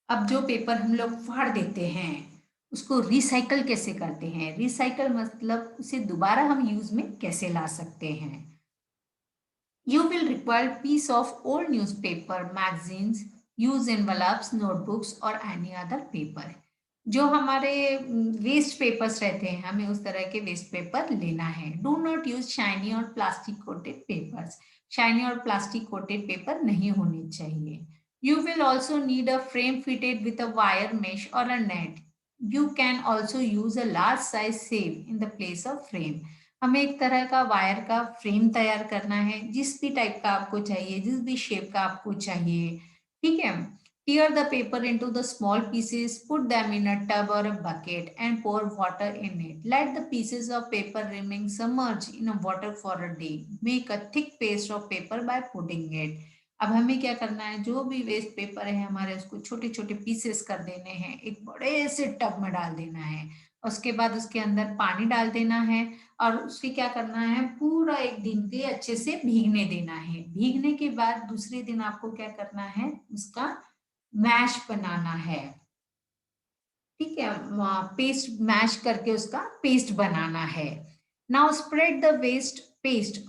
अब जो पेपर हम लोग फाड़ देते हैं उसको रिसाइकल कैसे करते हैं। रिसाइकल मतलब उसे दोबारा हम यूज में कैसे ला सकते हैं। You will require piece of old newspaper, magazines, use envelopes, notebooks और एनी अदर पेपर। जो हमारे वेस्ट पेपर्स रहते हैं हमें उस तरह के वेस्ट पेपर लेना है। डू नॉट यूज शाइनी और प्लास्टिक कोटेड पेपर्स, शाइनी और प्लास्टिक कोटेड पेपर नहीं होने चाहिए। You will also need a frame fitted with a wire mesh और a net. You can also use a large size sieve in the place of frame, हमें एक तरह का वायर का फ्रेम तैयार करना है, जिस भी टाइप का आपको चाहिए, जिस भी शेप का आपको चाहिए, ठीक है। Tear the paper into the small pieces, put them in a tub or a bucket and pour water in it. Let the pieces of paper remain submerged in a water for a day. Make a thick paste of paper by putting it. अब हमें क्या करना है, जो भी वेस्ट पेपर है हमारे उसको छोटे छोटे पीसेस कर देने हैं, एक बड़े से टब में डाल देना है, उसके बाद उसके अंदर पानी डाल देना है और उसे क्या करना है, पूरा एक दिन के अच्छे से भीगने देना है। भीगने के बाद दूसरे दिन आपको क्या करना है, उसका मैश बनाना है, ठीक है, पेस्ट मैश करके उसका पेस्ट बनाना है। Now spread the waste paste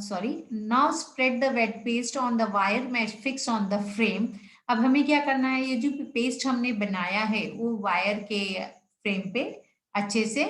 sorry now spread the wet paste on the wire mesh fix on the frame. अब हमें क्या करना है, ये जो पेस्ट हमने बनाया है वो वायर के फ्रेम पे अच्छे से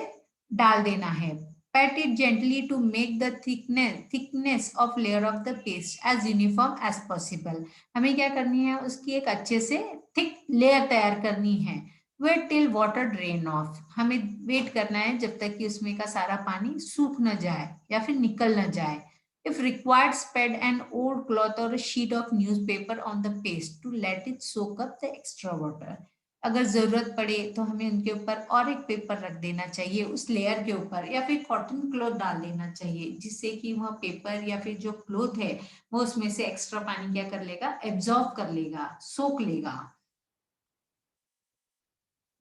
डाल देना है। Pat it gently to make the thickness of layer of the paste as uniform as possible. हमें क्या करनी है, उसकी एक अच्छे से थिक लेयर तैयार करनी है। Wait till water drain off, हमें वेट करना है जब तक कि उसमें का सारा पानी सूख न जाए या फिर निकल न जाए। If required spread an old cloth और sheet of newspaper on the paste to let it soak up the extra water. अगर जरूरत पड़े तो हमें उनके ऊपर और एक पेपर रख देना चाहिए उस लेयर के ऊपर, या फिर कॉटन क्लॉथ डाल देना चाहिए, जिससे कि वह पेपर या फिर जो क्लॉथ है वो उसमें से एक्स्ट्रा पानी क्या कर लेगा, एब्जॉर्ब कर लेगा, सोख लेगा।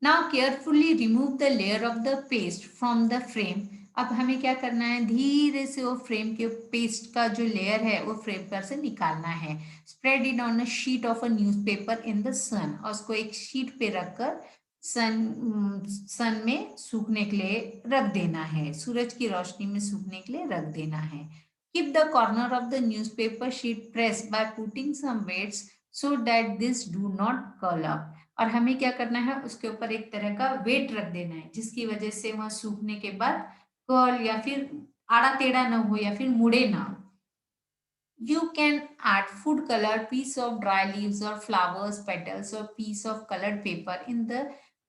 Now carefully remove the layer of the paste from the frame. अब हमें क्या करना है, धीरे से वो फ्रेम के पेस्ट का जो लेयर है वो फ्रेम पर से निकालना है। Spread it on a sheet of a newspaper in the sun, और उसको एक शीट पे रखकर सन में सूखने के लिए रख देना है, सूरज की रोशनी में सूखने के लिए रख देना है। Keep the corner of the newspaper sheet press by putting some weights so that this do not curl up। और हमें क्या करना है, उसके ऊपर एक तरह का वेट रख देना है जिसकी वजह से वह सूखने के बाद कर्ल या फिर आड़ा टेढ़ा ना हो या फिर मुड़े ना। You can add food color, piece of dry leaves or flowers, petals or piece of colored paper in the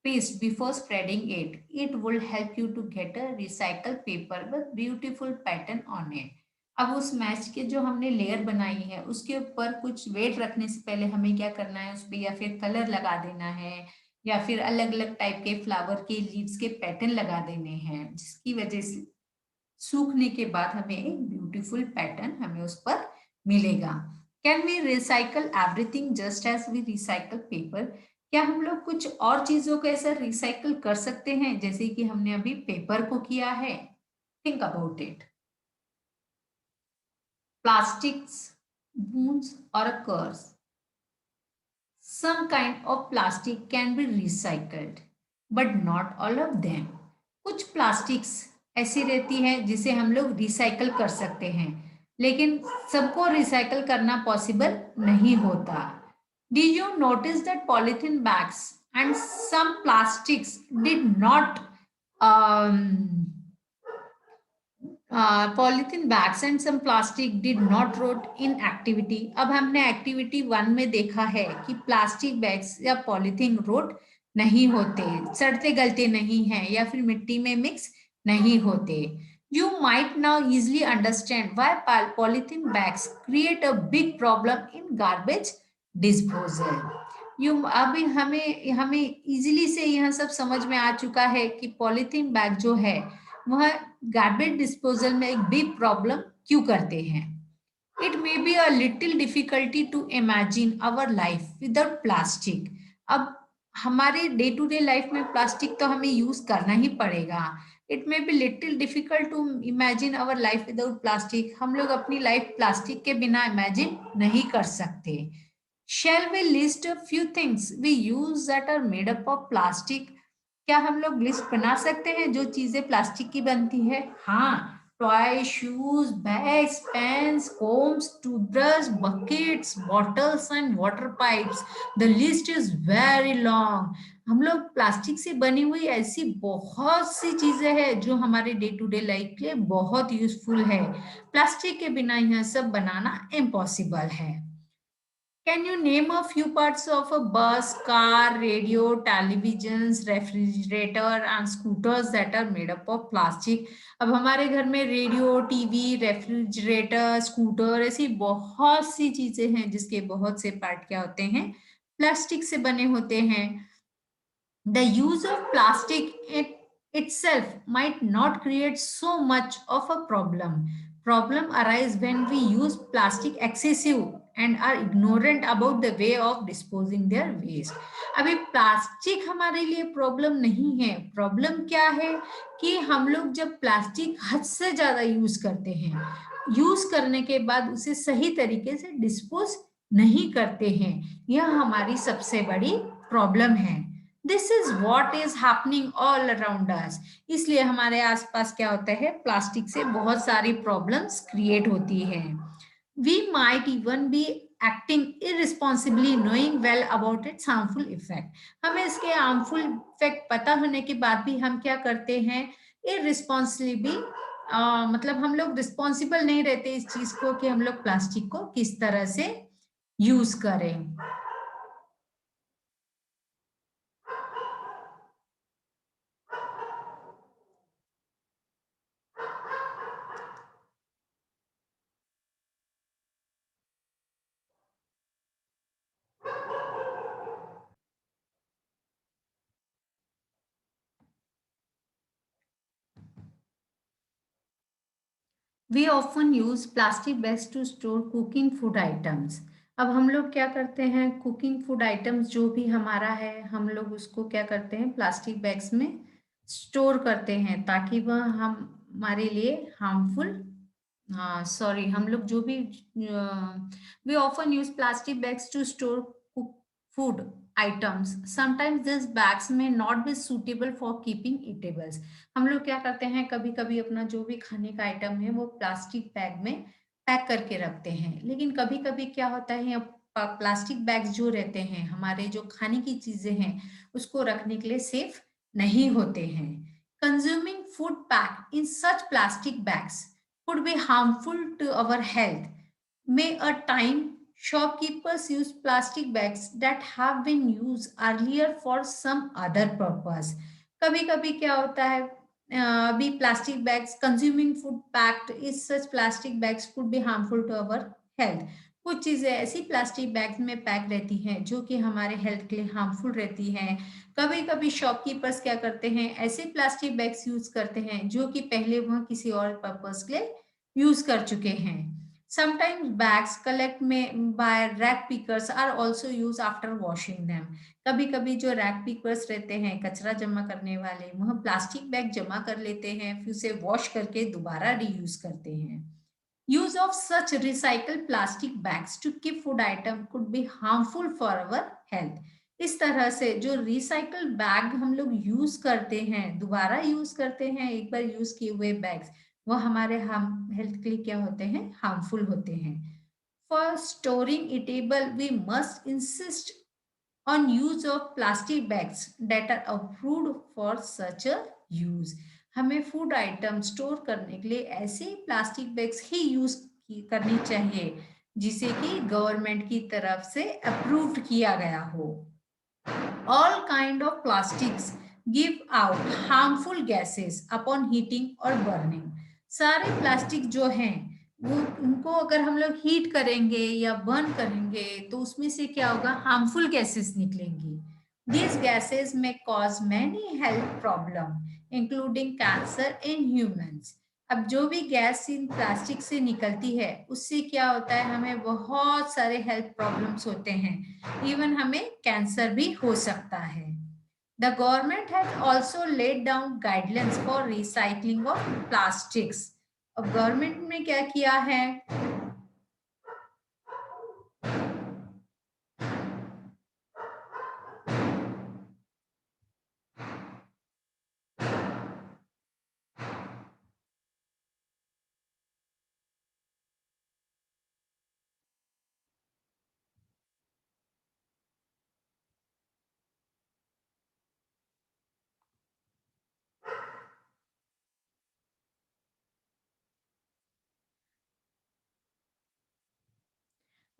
paste before spreading it. It will help you to get a recycled paper with beautiful pattern on it. अब उस मैच के जो हमने लेयर बनाई है उसके ऊपर कुछ वेट रखने से पहले हमें क्या करना है, उस पर या फिर कलर लगा देना है या फिर अलग अलग टाइप के फ्लावर के लीव्स के पैटर्न लगा देने हैं जिसकी वजह से सूखने के बाद हमें एक ब्यूटीफुल पैटर्न हमें उस पर मिलेगा। Can we recycle everything just as we recycle paper? क्या हम लोग कुछ और चीजों को ऐसा रिसाइकल कर सकते हैं जैसे कि हमने अभी पेपर को किया है? Think about it. Plastics, boons और कर्स, some kind of plastic can be recycled but not all of them। कुछ प्लास्टिक्स ऐसी रहती है जिसे हम लोग रिसाइकल कर सकते हैं लेकिन सबको रिसाइकल करना पॉसिबल नहीं होता। Did you notice that polythene bags and some plastics did not um, polythene bags and some plastic did not rot in activity? अब हमने एक्टिविटी 1 में देखा है कि प्लास्टिक बैग्स या पॉलीथीन रोट नहीं होते, सड़ते गलते नहीं हैं या फिर मिट्टी में मिक्स नहीं होते। You might now easily understand why polythene bags create a big problem in garbage disposal. You अभी हमें हमें इजीली से यह सब समझ में आ चुका है कि पॉलीथीन बैग जो है वह गार्बेज डिस्पोजल में एक बिग प्रॉब्लम क्यों करते हैं। It may be a little difficulty to imagine our life without plastic. अब हमारे डे टू डे लाइफ में प्लास्टिक तो हमें यूज करना ही पड़ेगा। It may be little difficult to imagine our life without plastic. हम लोग अपनी लाइफ प्लास्टिक के बिना इमेजिन नहीं कर सकते। Shall we list a few things we use that are made up of plastic? क्या हम लोग लिस्ट बना सकते हैं जो चीजें प्लास्टिक की बनती है? हाँ, toy, shoes, bags, pens, combs, toothbrush, buckets, bottles and water pipes. The list is very long. हम लोग प्लास्टिक से बनी हुई ऐसी बहुत सी चीजें हैं जो हमारे डे टू डे लाइफ के लिए बहुत यूजफुल है। प्लास्टिक के बिना यह सब बनाना इम्पॉसिबल है। Can you name a few parts of a bus, car, radio, televisions, refrigerator and scooters that are made up of plastic? अब हमारे घर में रेडियो, टीवी, रेफ्रिजरेटर, स्कूटर ऐसी बहुत सी चीजें हैं जिसके बहुत से पार्ट क्या होते हैं, प्लास्टिक से बने होते हैं। The use of plastic itself might not create so much of a problem. Problem arise when we use plastic excessive and are ignorant about the way of disposing their waste। अभी प्लास्टिक हमारे लिए प्रॉब्लम नहीं है, प्रॉब्लम क्या है कि हम लोग जब प्लास्टिक हद से ज्यादा यूज करते हैं, यूज करने के बाद उसे सही तरीके से डिस्पोज नहीं करते हैं, यह हमारी सबसे बड़ी प्रॉब्लम है। This is what is happening all around us. इसलिए हमारे आसपास क्या होता है, प्लास्टिक से बहुत सारी प्रॉब्लम्स क्रिएट होती है। We might even be acting irresponsibly knowing well about its harmful effect. हमें इसके हार्मफुल इफेक्ट पता होने के बाद भी हम क्या करते हैं, इररिस्पॉन्सिबली मतलब हम लोग रिस्पॉन्सिबल नहीं रहते इस चीज को कि हम लोग प्लास्टिक को किस तरह से यूज करें। We often use plastic bags to store cooking food items. अब हम लोग क्या करते हैं, कुकिंग फूड आइटम्स जो भी हमारा है हम लोग उसको क्या करते हैं, प्लास्टिक बैग्स में स्टोर करते हैं ताकि वह हम हमारे लिए हार्मफुल, हाँ सॉरी, हम लोग जो भी we often use plastic bags to store food items। sometimes these bags may not be suitable for keeping eatables। हम लोग क्या करते हैं, कभी कभी अपना जो भी खाने का आइटम है वो प्लास्टिक बैग में पैक करके रखते हैं, लेकिन कभी कभी क्या होता है प्लास्टिक बैग्स जो रहते हैं, हमारे जो खाने की चीजें हैं, उसको रखने के लिए सेफ नहीं होते हैं। Consuming food pack in such plastic bags could be harmful to our health. May a time shopkeepers use plastic bags that have been used earlier for some other purpose. कभी कभी क्या होता है, अभी plastic bags consuming food packed is such plastic bags could be harmful to our health. कुछ चीजें ऐसी प्लास्टिक बैग्स में पैक रहती हैं जो कि हमारे हेल्थ के लिए हार्मफुल रहती हैं। कभी कभी शॉपकीपर्स क्या करते हैं, ऐसे प्लास्टिक बैग्स यूज करते हैं जो कि पहले वह किसी और पर्पस के लिए यूज कर चुके हैं। Sometimes bags collect by rag pickers are also used after washing them. कभी कभी जो रैक पिकर्स रहते हैं, कचरा जमा करने वाले, वह प्लास्टिक बैग जमा कर लेते हैं, फिर उसे वॉश करके दोबारा रीयूज करते हैं। Use of such recycled plastic bags to keep food item could be harmful for our health. इस तरह से जो रिसाइकल बैग हम लोग यूज करते हैं, दोबारा यूज करते हैं, एक बार यूज किए हुए बैग्स, वो हमारे हम हेल्थ के लिए क्या होते हैं, हार्मफुल होते हैं। For storing eatable we must insist on use of plastic bags that are approved for such a use. हमें फूड आइटम स्टोर करने के लिए ऐसे प्लास्टिक बैग्स ही यूज करनी चाहिए जिसे कि गवर्नमेंट की तरफ से अप्रूव्ड किया गया हो। All kind of plastics give out harmful gases upon heating or burning. सारे प्लास्टिक जो हैं वो, उनको अगर हम लोग हीट करेंगे या बर्न करेंगे तो उसमें से क्या होगा, हार्मफुल गैसेस निकलेंगी। These gases may cause many health problem including cancer in humans. अब जो भी गैस इन प्लास्टिक से निकलती है उससे क्या होता है, हमें बहुत सारे हेल्थ प्रॉब्लम्स होते हैं, इवन हमें कैंसर भी हो सकता है। The government has also laid down guidelines for recycling of plastics. अब गवर्नमेंट ने क्या किया है,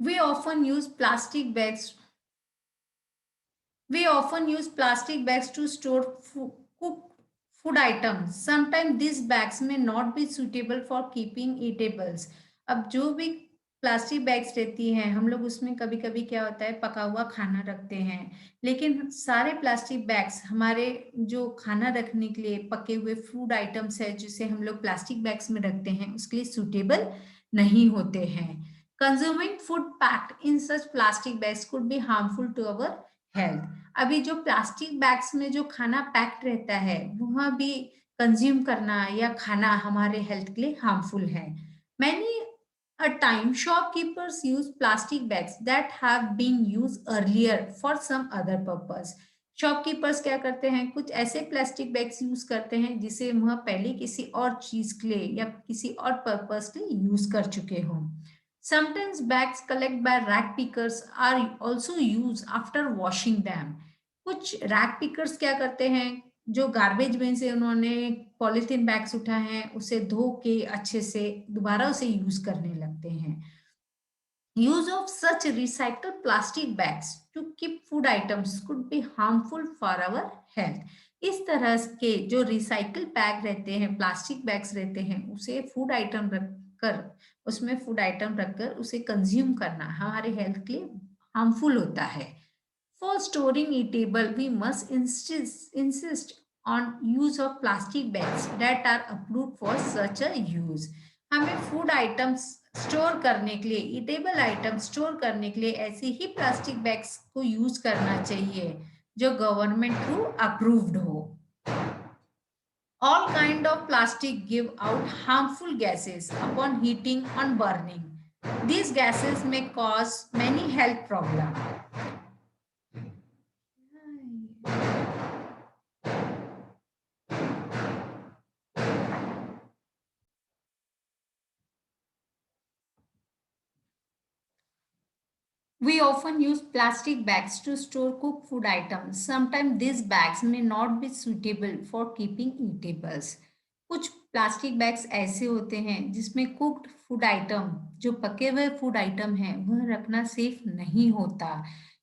we often use plastic bags We often use plastic bags to store cooked food items. Sometimes these bags may not be suitable for keeping eatables. अब जो भी प्लास्टिक बैग्स रहती हैं, हम लोग उसमें कभी कभी क्या होता है, पका हुआ खाना रखते हैं, लेकिन सारे प्लास्टिक बैग्स हमारे जो खाना रखने के लिए पके हुए फूड आइटम्स है जिसे हम लोग प्लास्टिक बैग्स में रखते हैं उसके लिए सुटेबल नहीं होते हैं। Consuming food packed in such plastic bags could be harmful to our health. अभी जो प्लास्टिक बैग्स में जो खाना पैक्ड रहता है वह भी कंज्यूम करना या खाना हमारे हेल्थ के लिए हार्मफुल है। Many a time shopkeepers use plastic bags that have been use earlier for some other purpose. Shopkeepers क्या करते हैं, कुछ ऐसे प्लास्टिक बैग्स यूज करते हैं जिसे वह पहले किसी और चीज के लिए या किसी और पर्पस के लिए यूज कर चुके हों। Sometimes bags collected by rag pickers are also used after washing them. कुछ रैक पिकर्स क्या करते हैं, जो गार्बेज में से उन्होंने पॉलिथीन बैग्स उठाए हैं उसे धो के अच्छे से दोबारा उसे यूज करने लगते हैं। Use of such recycled plastic bags to keep food items could be harmful for our health. इस तरह के जो रिसाइकल बैग रहते हैं, प्लास्टिक बैग्स रहते हैं, उसे फूड आइटम रखकर उसमें फूड आइटम रखकर उसे कंज्यूम करना हमारे हेल्थ के लिए हार्मफुल होता है। For storing eatable, we must insist on use of plastic bags that are approved for such a use. हमें फूड आइटम्स स्टोर करने के लिए, ईटेबल आइटम स्टोर करने के लिए ऐसे ही प्लास्टिक बैग्स को यूज करना चाहिए जो गवर्नमेंट थ्रू अप्रूव्ड हो। All kind of plastic give out harmful gases upon heating and burning. These gases may cause many health problems. We often use plastic bags to store cooked food items. Sometimes these bags may not be suitable for keeping eatables. कुछ प्लास्टिक बैग्स ऐसे होते हैं जिसमें कुक्ड फूड आइटम, जो पके हुए फूड आइटम है, वह रखना सेफ नहीं होता।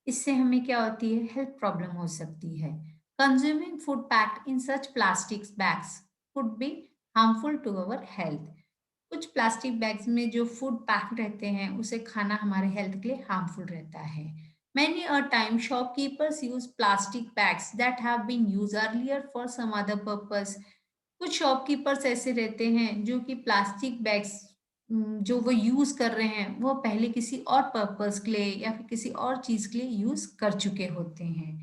इससे हमें क्या होती है, हेल्थ प्रॉब्लम हो सकती है। Consuming food packed in such plastic bags could be harmful to our health. कुछ प्लास्टिक बैग्स में जो फूड पैक रहते हैं उसे खाना हमारे हेल्थ के लिए हार्मफुल रहता है। Many a time shopkeepers use plastic bags that have been used earlier for some other purpose. कुछ शॉपकीपर्स ऐसे रहते हैं जो कि प्लास्टिक बैग्स जो वो यूज कर रहे हैं वो पहले किसी और पर्पस के लिए या फिर किसी और चीज के लिए यूज कर चुके होते हैं।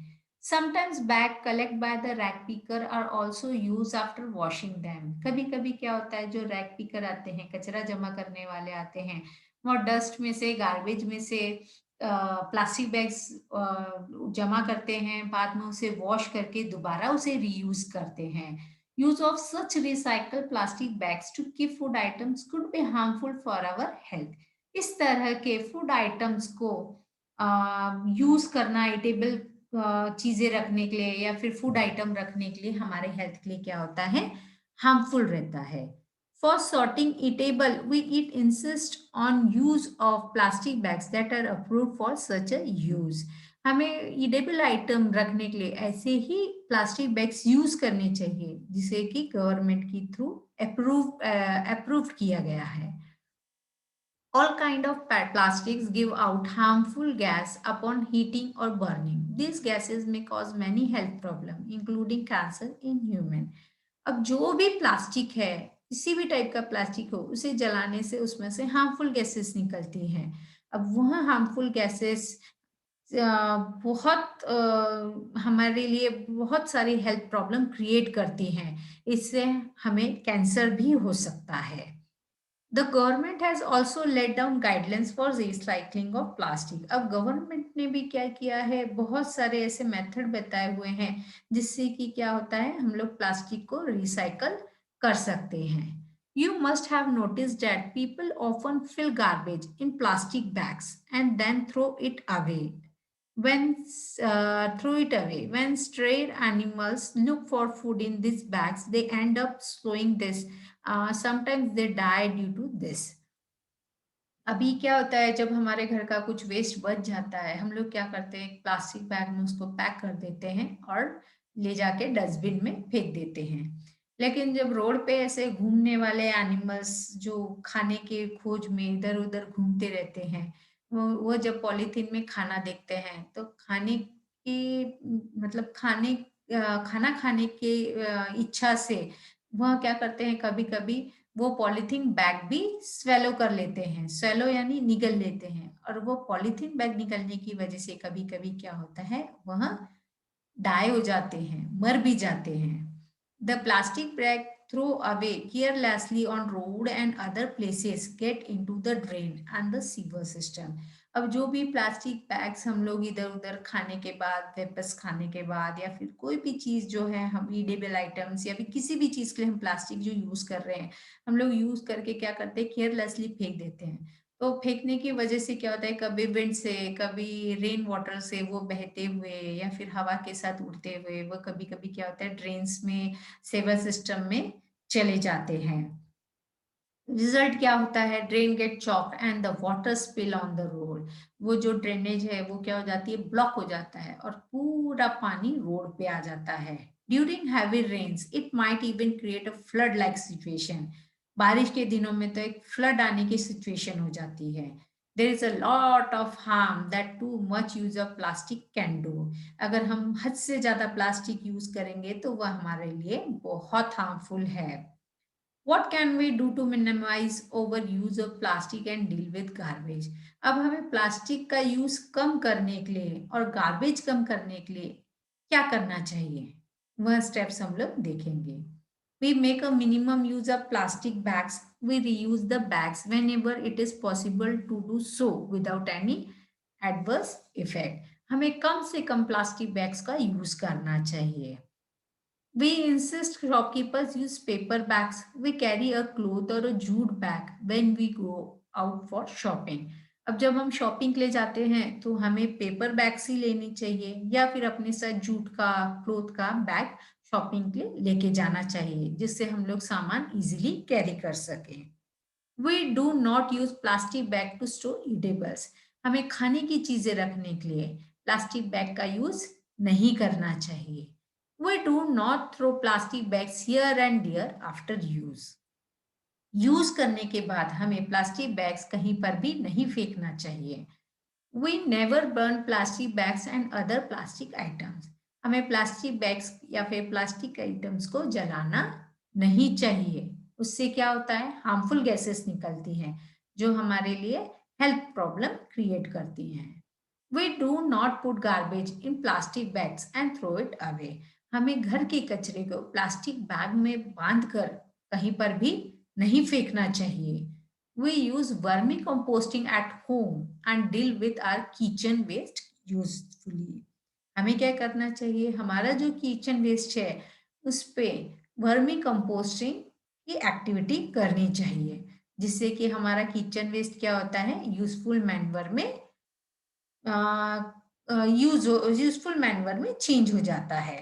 Sometimes bag collect by the rag picker are also used after washing them. कभी कभी क्या होता है, जो रैक पिकर आते हैं, कचरा जमा करने वाले आते हैं, वो डस्ट में से, गार्बेज में से प्लास्टिक बैग्स जमा करते हैं, बाद में उसे वॉश करके दोबारा उसे रीयूज करते हैं। Use of such recycled plastic bags to keep food items could be harmful for our health. इस तरह के फूड आइटम्स को यूज करना ईटेबल चीजें रखने के लिए या फिर फूड आइटम रखने के लिए हमारे हेल्थ के लिए क्या होता है, हार्मफुल रहता है। For sorting eatable we it insist on use of plastic bags that are approved for such a use. हमें ईडेबल आइटम रखने के लिए ऐसे ही प्लास्टिक बैग्स यूज करने चाहिए जिसे कि गवर्नमेंट की थ्रू अप्रूव्ड किया गया है। All kind of plastics give out harmful gas upon heating or burning. These gases may cause many health problems, including cancer in human. अब जो भी प्लास्टिक है, किसी भी टाइप का प्लास्टिक हो, उसे जलाने से उसमें से हार्मफुल गैसेस निकलती हैं। अब वह हार्मफुल गैसेस बहुत हमारे लिए बहुत सारी हेल्थ प्रॉब्लम क्रिएट करती हैं। इससे हमें कैंसर भी हो सकता है। The government has also let down guidelines for recycling of plastic. अब गवर्नमेंट ने भी क्या किया है, बहुत सारे ऐसे मेथड बताए हुए हैं जिससे कि क्या होता है, हम लोग प्लास्टिक को रिसाइकल कर सकते हैं। You must have notice that people often fill garbage in plastic bags and then throw it away when throw it away. When stray animals look for food in these bags, they end up slowing this. Sometimes they die due to this. अभी क्या होता है, जब हमारे घर का कुछ वेस्ट बच जाता है, हम लोग क्या करते हैं, प्लास्टिक बैग में उसको पैक कर देते हैं और ले जाके डस्टबिन में फेंक देते हैं। लेकिन जब रोड पे ऐसे घूमने वाले एनिमल्स जो खाने के खोज में इधर उधर घूमते रहते हैं, वो जब पॉलीथीन में खाना देखते हैं तो खाने की मतलब खाना खाने की इच्छा से वह क्या करते हैं, कभी कभी वो पॉलीथीन बैग भी स्वेलो कर लेते हैं। स्वेलो यानी निगल लेते हैं, और वो पॉलीथीन बैग निकलने की वजह से कभी-कभी क्या होता है, वह डाई हो जाते हैं, मर भी जाते हैं। The plastic bag throw away carelessly on road and other places get into the drain and the sewer system. अब जो भी प्लास्टिक बैग्स हम लोग इधर उधर खाने के बाद, वापस खाने के बाद, या फिर कोई भी चीज जो है, हम ईडेबल आइटम्स या फिर किसी भी चीज के लिए हम प्लास्टिक जो यूज कर रहे हैं, हम लोग यूज करके क्या करते हैं, केयरलेसली फेंक देते हैं। तो फेंकने की वजह से क्या होता है, कभी विंड से, कभी रेन वाटर से वो बहते हुए या फिर हवा के साथ उड़ते हुए वो कभी कभी क्या होता है, ड्रेन्स में, सेवर सिस्टम में चले जाते हैं। रिजल्ट क्या होता है, drain get choked and the water spill on the road. वो जो ड्रेनेज है वो क्या हो जाती है, ब्लॉक हो जाता है और पूरा पानी रोड पे आ जाता है। During heavy rains it might even create a flood like situation. बारिश के दिनों में तो एक फ्लड आने की सिचुएशन हो जाती है। There is a lot of harm that too much use of plastic can do. अगर हम हद से ज्यादा प्लास्टिक यूज करेंगे तो वह हमारे लिए बहुत हार्मफुल है। What can we do to minimize overuse of plastic and deal with garbage? अब हमें प्लास्टिक का यूज कम करने के लिए और गार्बेज कम करने के लिए क्या करना चाहिए, वह स्टेप्स हम लोग देखेंगे। We make a minimum use of plastic bags. We reuse the bags whenever it is possible to do so without any adverse effect. हमें कम से कम प्लास्टिक बैग्स का यूज करना चाहिए। We insist shopkeepers use paper bags. We carry a cloth or a jute bag when we go out for shopping. अब जब हम शॉपिंग के लिए जाते हैं तो हमें पेपर बैग्स ही लेनी चाहिए या फिर अपने साथ जूट का क्लोथ का बैग शॉपिंग के लिए लेके जाना चाहिए, जिससे हम लोग सामान इजीली कैरी कर सकें। We do not use plastic bag to store eatables. हमें खाने की चीजें रखने के लिए प्लास्टिक बैग का यूज नहीं करना चाहिए। We do not throw plastic bags here and there after use. Use करने के बाद हमें प्लास्टिक बैग्स कहीं पर भी नहीं फेंकना चाहिए। We never burn plastic bags and other plastic items. हमें प्लास्टिक बैग्स या फिर प्लास्टिक आइटम्स को जलाना नहीं चाहिए। उससे क्या होता है, हार्मफुल गैसेस निकलती हैं जो हमारे लिए हेल्थ प्रॉब्लम क्रिएट करती हैं। We do not put garbage in plastic bags and throw it away. हमें घर के कचरे को प्लास्टिक बैग में बांध कर कहीं पर भी नहीं फेंकना चाहिए। We use vermicomposting at home and deal with our kitchen waste usefully. हमें क्या करना चाहिए, हमारा जो किचन वेस्ट है उस पे वर्मी कंपोस्टिंग की एक्टिविटी करनी चाहिए, जिससे कि हमारा किचन वेस्ट क्या होता है, यूजफुल मैन्योर में यूजफुल मैन्योर में चेंज हो जाता है।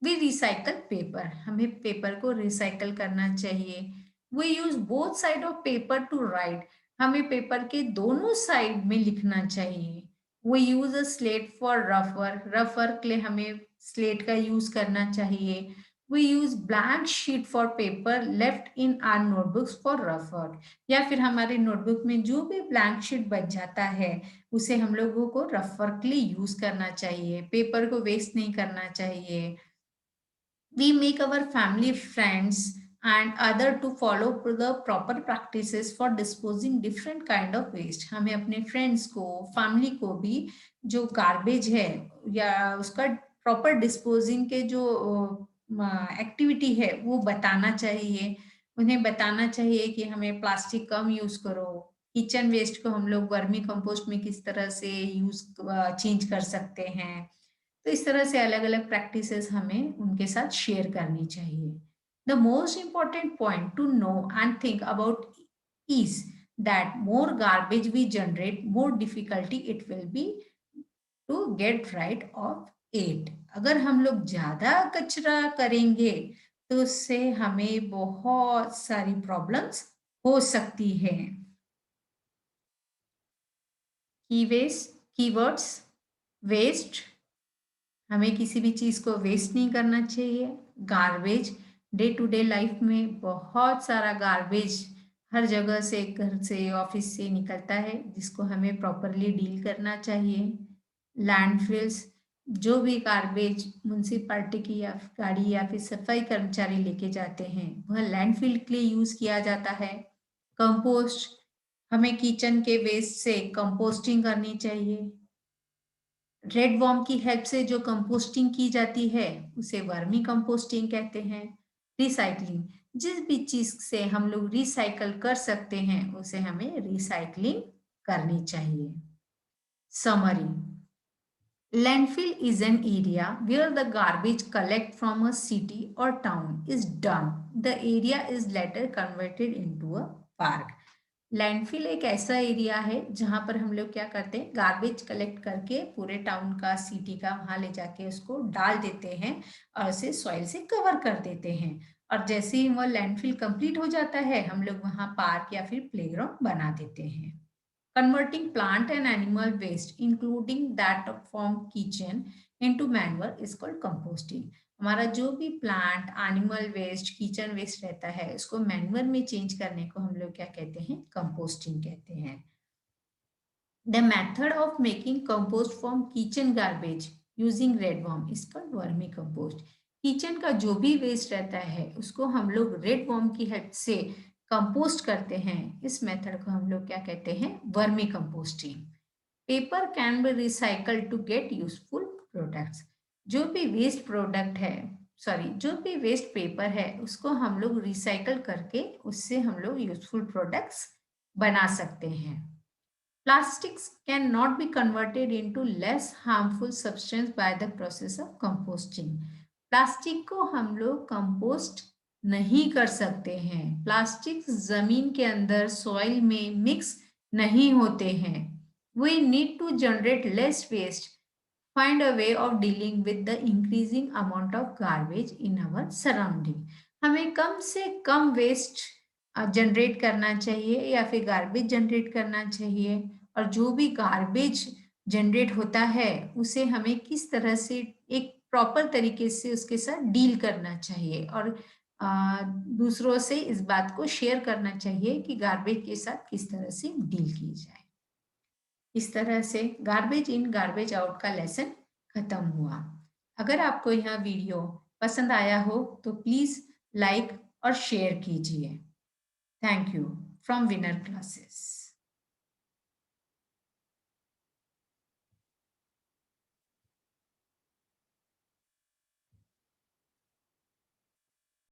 We recycle paper. हमें पेपर को रिसाइकल करना चाहिए। We use both side of paper to write. हमें पेपर के दोनों साइड में लिखना चाहिए। We use a slate for rough work. Rough work के लिए हमें स्लेट का यूज करना चाहिए। We use blank sheet for paper left in our notebooks for rough work. या फिर हमारे नोटबुक में जो भी ब्लैंक शीट बच जाता है उसे हम लोगों को रफ वर्क के लिए यूज करना चाहिए। पेपर को वेस्ट नहीं करना चाहिए। We make our family, friends and other to follow the proper practices for disposing different kind of waste. हमें अपने फ्रेंड्स को, फैमिली को भी जो गार्बेज है या उसका प्रॉपर डिस्पोजिंग के जो एक्टिविटी है वो बताना चाहिए। उन्हें बताना चाहिए कि हमें प्लास्टिक कम यूज करो। किचन वेस्ट को हम लोग वर्मी कंपोस्ट में किस तरह से यूज चेंज कर सकते हैं। तो इस तरह से अलग अलग प्रैक्टिसेस हमें उनके साथ शेयर करनी चाहिए। The most important point to know and think about is that more garbage we generate, more difficulty it will be to get right of it. अगर हम लोग ज्यादा कचरा करेंगे तो उससे हमें बहुत सारी प्रॉब्लम्स हो सकती है। कीवर्ड्स, वेस्ट, हमें किसी भी चीज को वेस्ट नहीं करना चाहिए। Garbage, day to day life में बहुत सारा गार्बेज हर जगह से, घर से, ऑफिस से निकलता है, जिसको हमें प्रॉपरली डील करना चाहिए। लैंडफिल्स, जो भी गार्बेज म्युनिसिपैलिटी की या गाड़ी या फिर सफाई कर्मचारी लेके जाते हैं वह लैंडफिल के लिए यूज किया जाता है। कंपोस्ट, हमें किचन के वेस्ट से कंपोस्टिंग करनी चाहिए। रेड वॉर्म की हेल्प से जो कंपोस्टिंग की जाती है उसे वर्मी कंपोस्टिंग कहते हैं। रिसाइकलिंग, जिस भी चीज से हम लोग रिसाइकल कर सकते हैं उसे हमें रिसाइकलिंग करनी चाहिए। Summary, landfill is an area where the garbage collect from a city or town is dumped. The area is later converted into a park. Landfill एक ऐसा एरिया है जहां पर हम लोग क्या करते हैं, गार्बेज कलेक्ट करके पूरे टाउन का, सिटी का वहां ले जाके उसको डाल देते हैं और उसे सॉइल से कवर कर देते हैं। और जैसे ही वो लैंडफिल कंप्लीट हो जाता है हम लोग वहां पार्क या फिर प्लेग्राउंड बना देते हैं। Converting plant and animal waste, including that from kitchen, into manure is called composting. हमारा जो भी plant, animal waste, kitchen waste रहता है उसको मैन्युअर में चेंज करने को हम लोग क्या कहते हैं, कंपोस्टिंग कहते हैं। The method of making compost from kitchen garbage using red worm is called vermicompost. Kitchen का जो भी वेस्ट रहता है उसको हम लोग रेड वर्म की हेल्प से कंपोस्ट करते हैं। इस मेथड को हम लोग क्या कहते हैं, vermicomposting. Paper can be recycle to get useful products. जो भी वेस्ट प्रोडक्ट है, जो भी वेस्ट पेपर है उसको हम लोग रिसाइकल करके उससे हम लोग यूजफुल प्रोडक्ट्स बना सकते हैं। Plastics cannot be converted into less harmful substance by the process of composting. Plastic को हम लोग कंपोस्ट नहीं कर सकते हैं। प्लास्टिक जमीन के अंदर सॉइल में मिक्स नहीं होते हैं। We need to generate less waste, find a way of dealing with the increasing amount of garbage in our surrounding. हमें कम से कम वेस्ट जनरेट करना चाहिए या फिर गार्बेज जनरेट करना चाहिए, और जो भी गार्बेज जनरेट होता है उसे हमें किस तरह से एक प्रॉपर तरीके से उसके साथ डील करना चाहिए, और दूसरों से इस बात को शेयर करना चाहिए कि गार्बेज के साथ किस तरह से डील की जाए। इस तरह से गार्बेज इन गार्बेज आउट का लेसन खत्म हुआ। अगर आपको यह वीडियो पसंद आया हो तो प्लीज लाइक और शेयर कीजिए। Thank you from winner classes.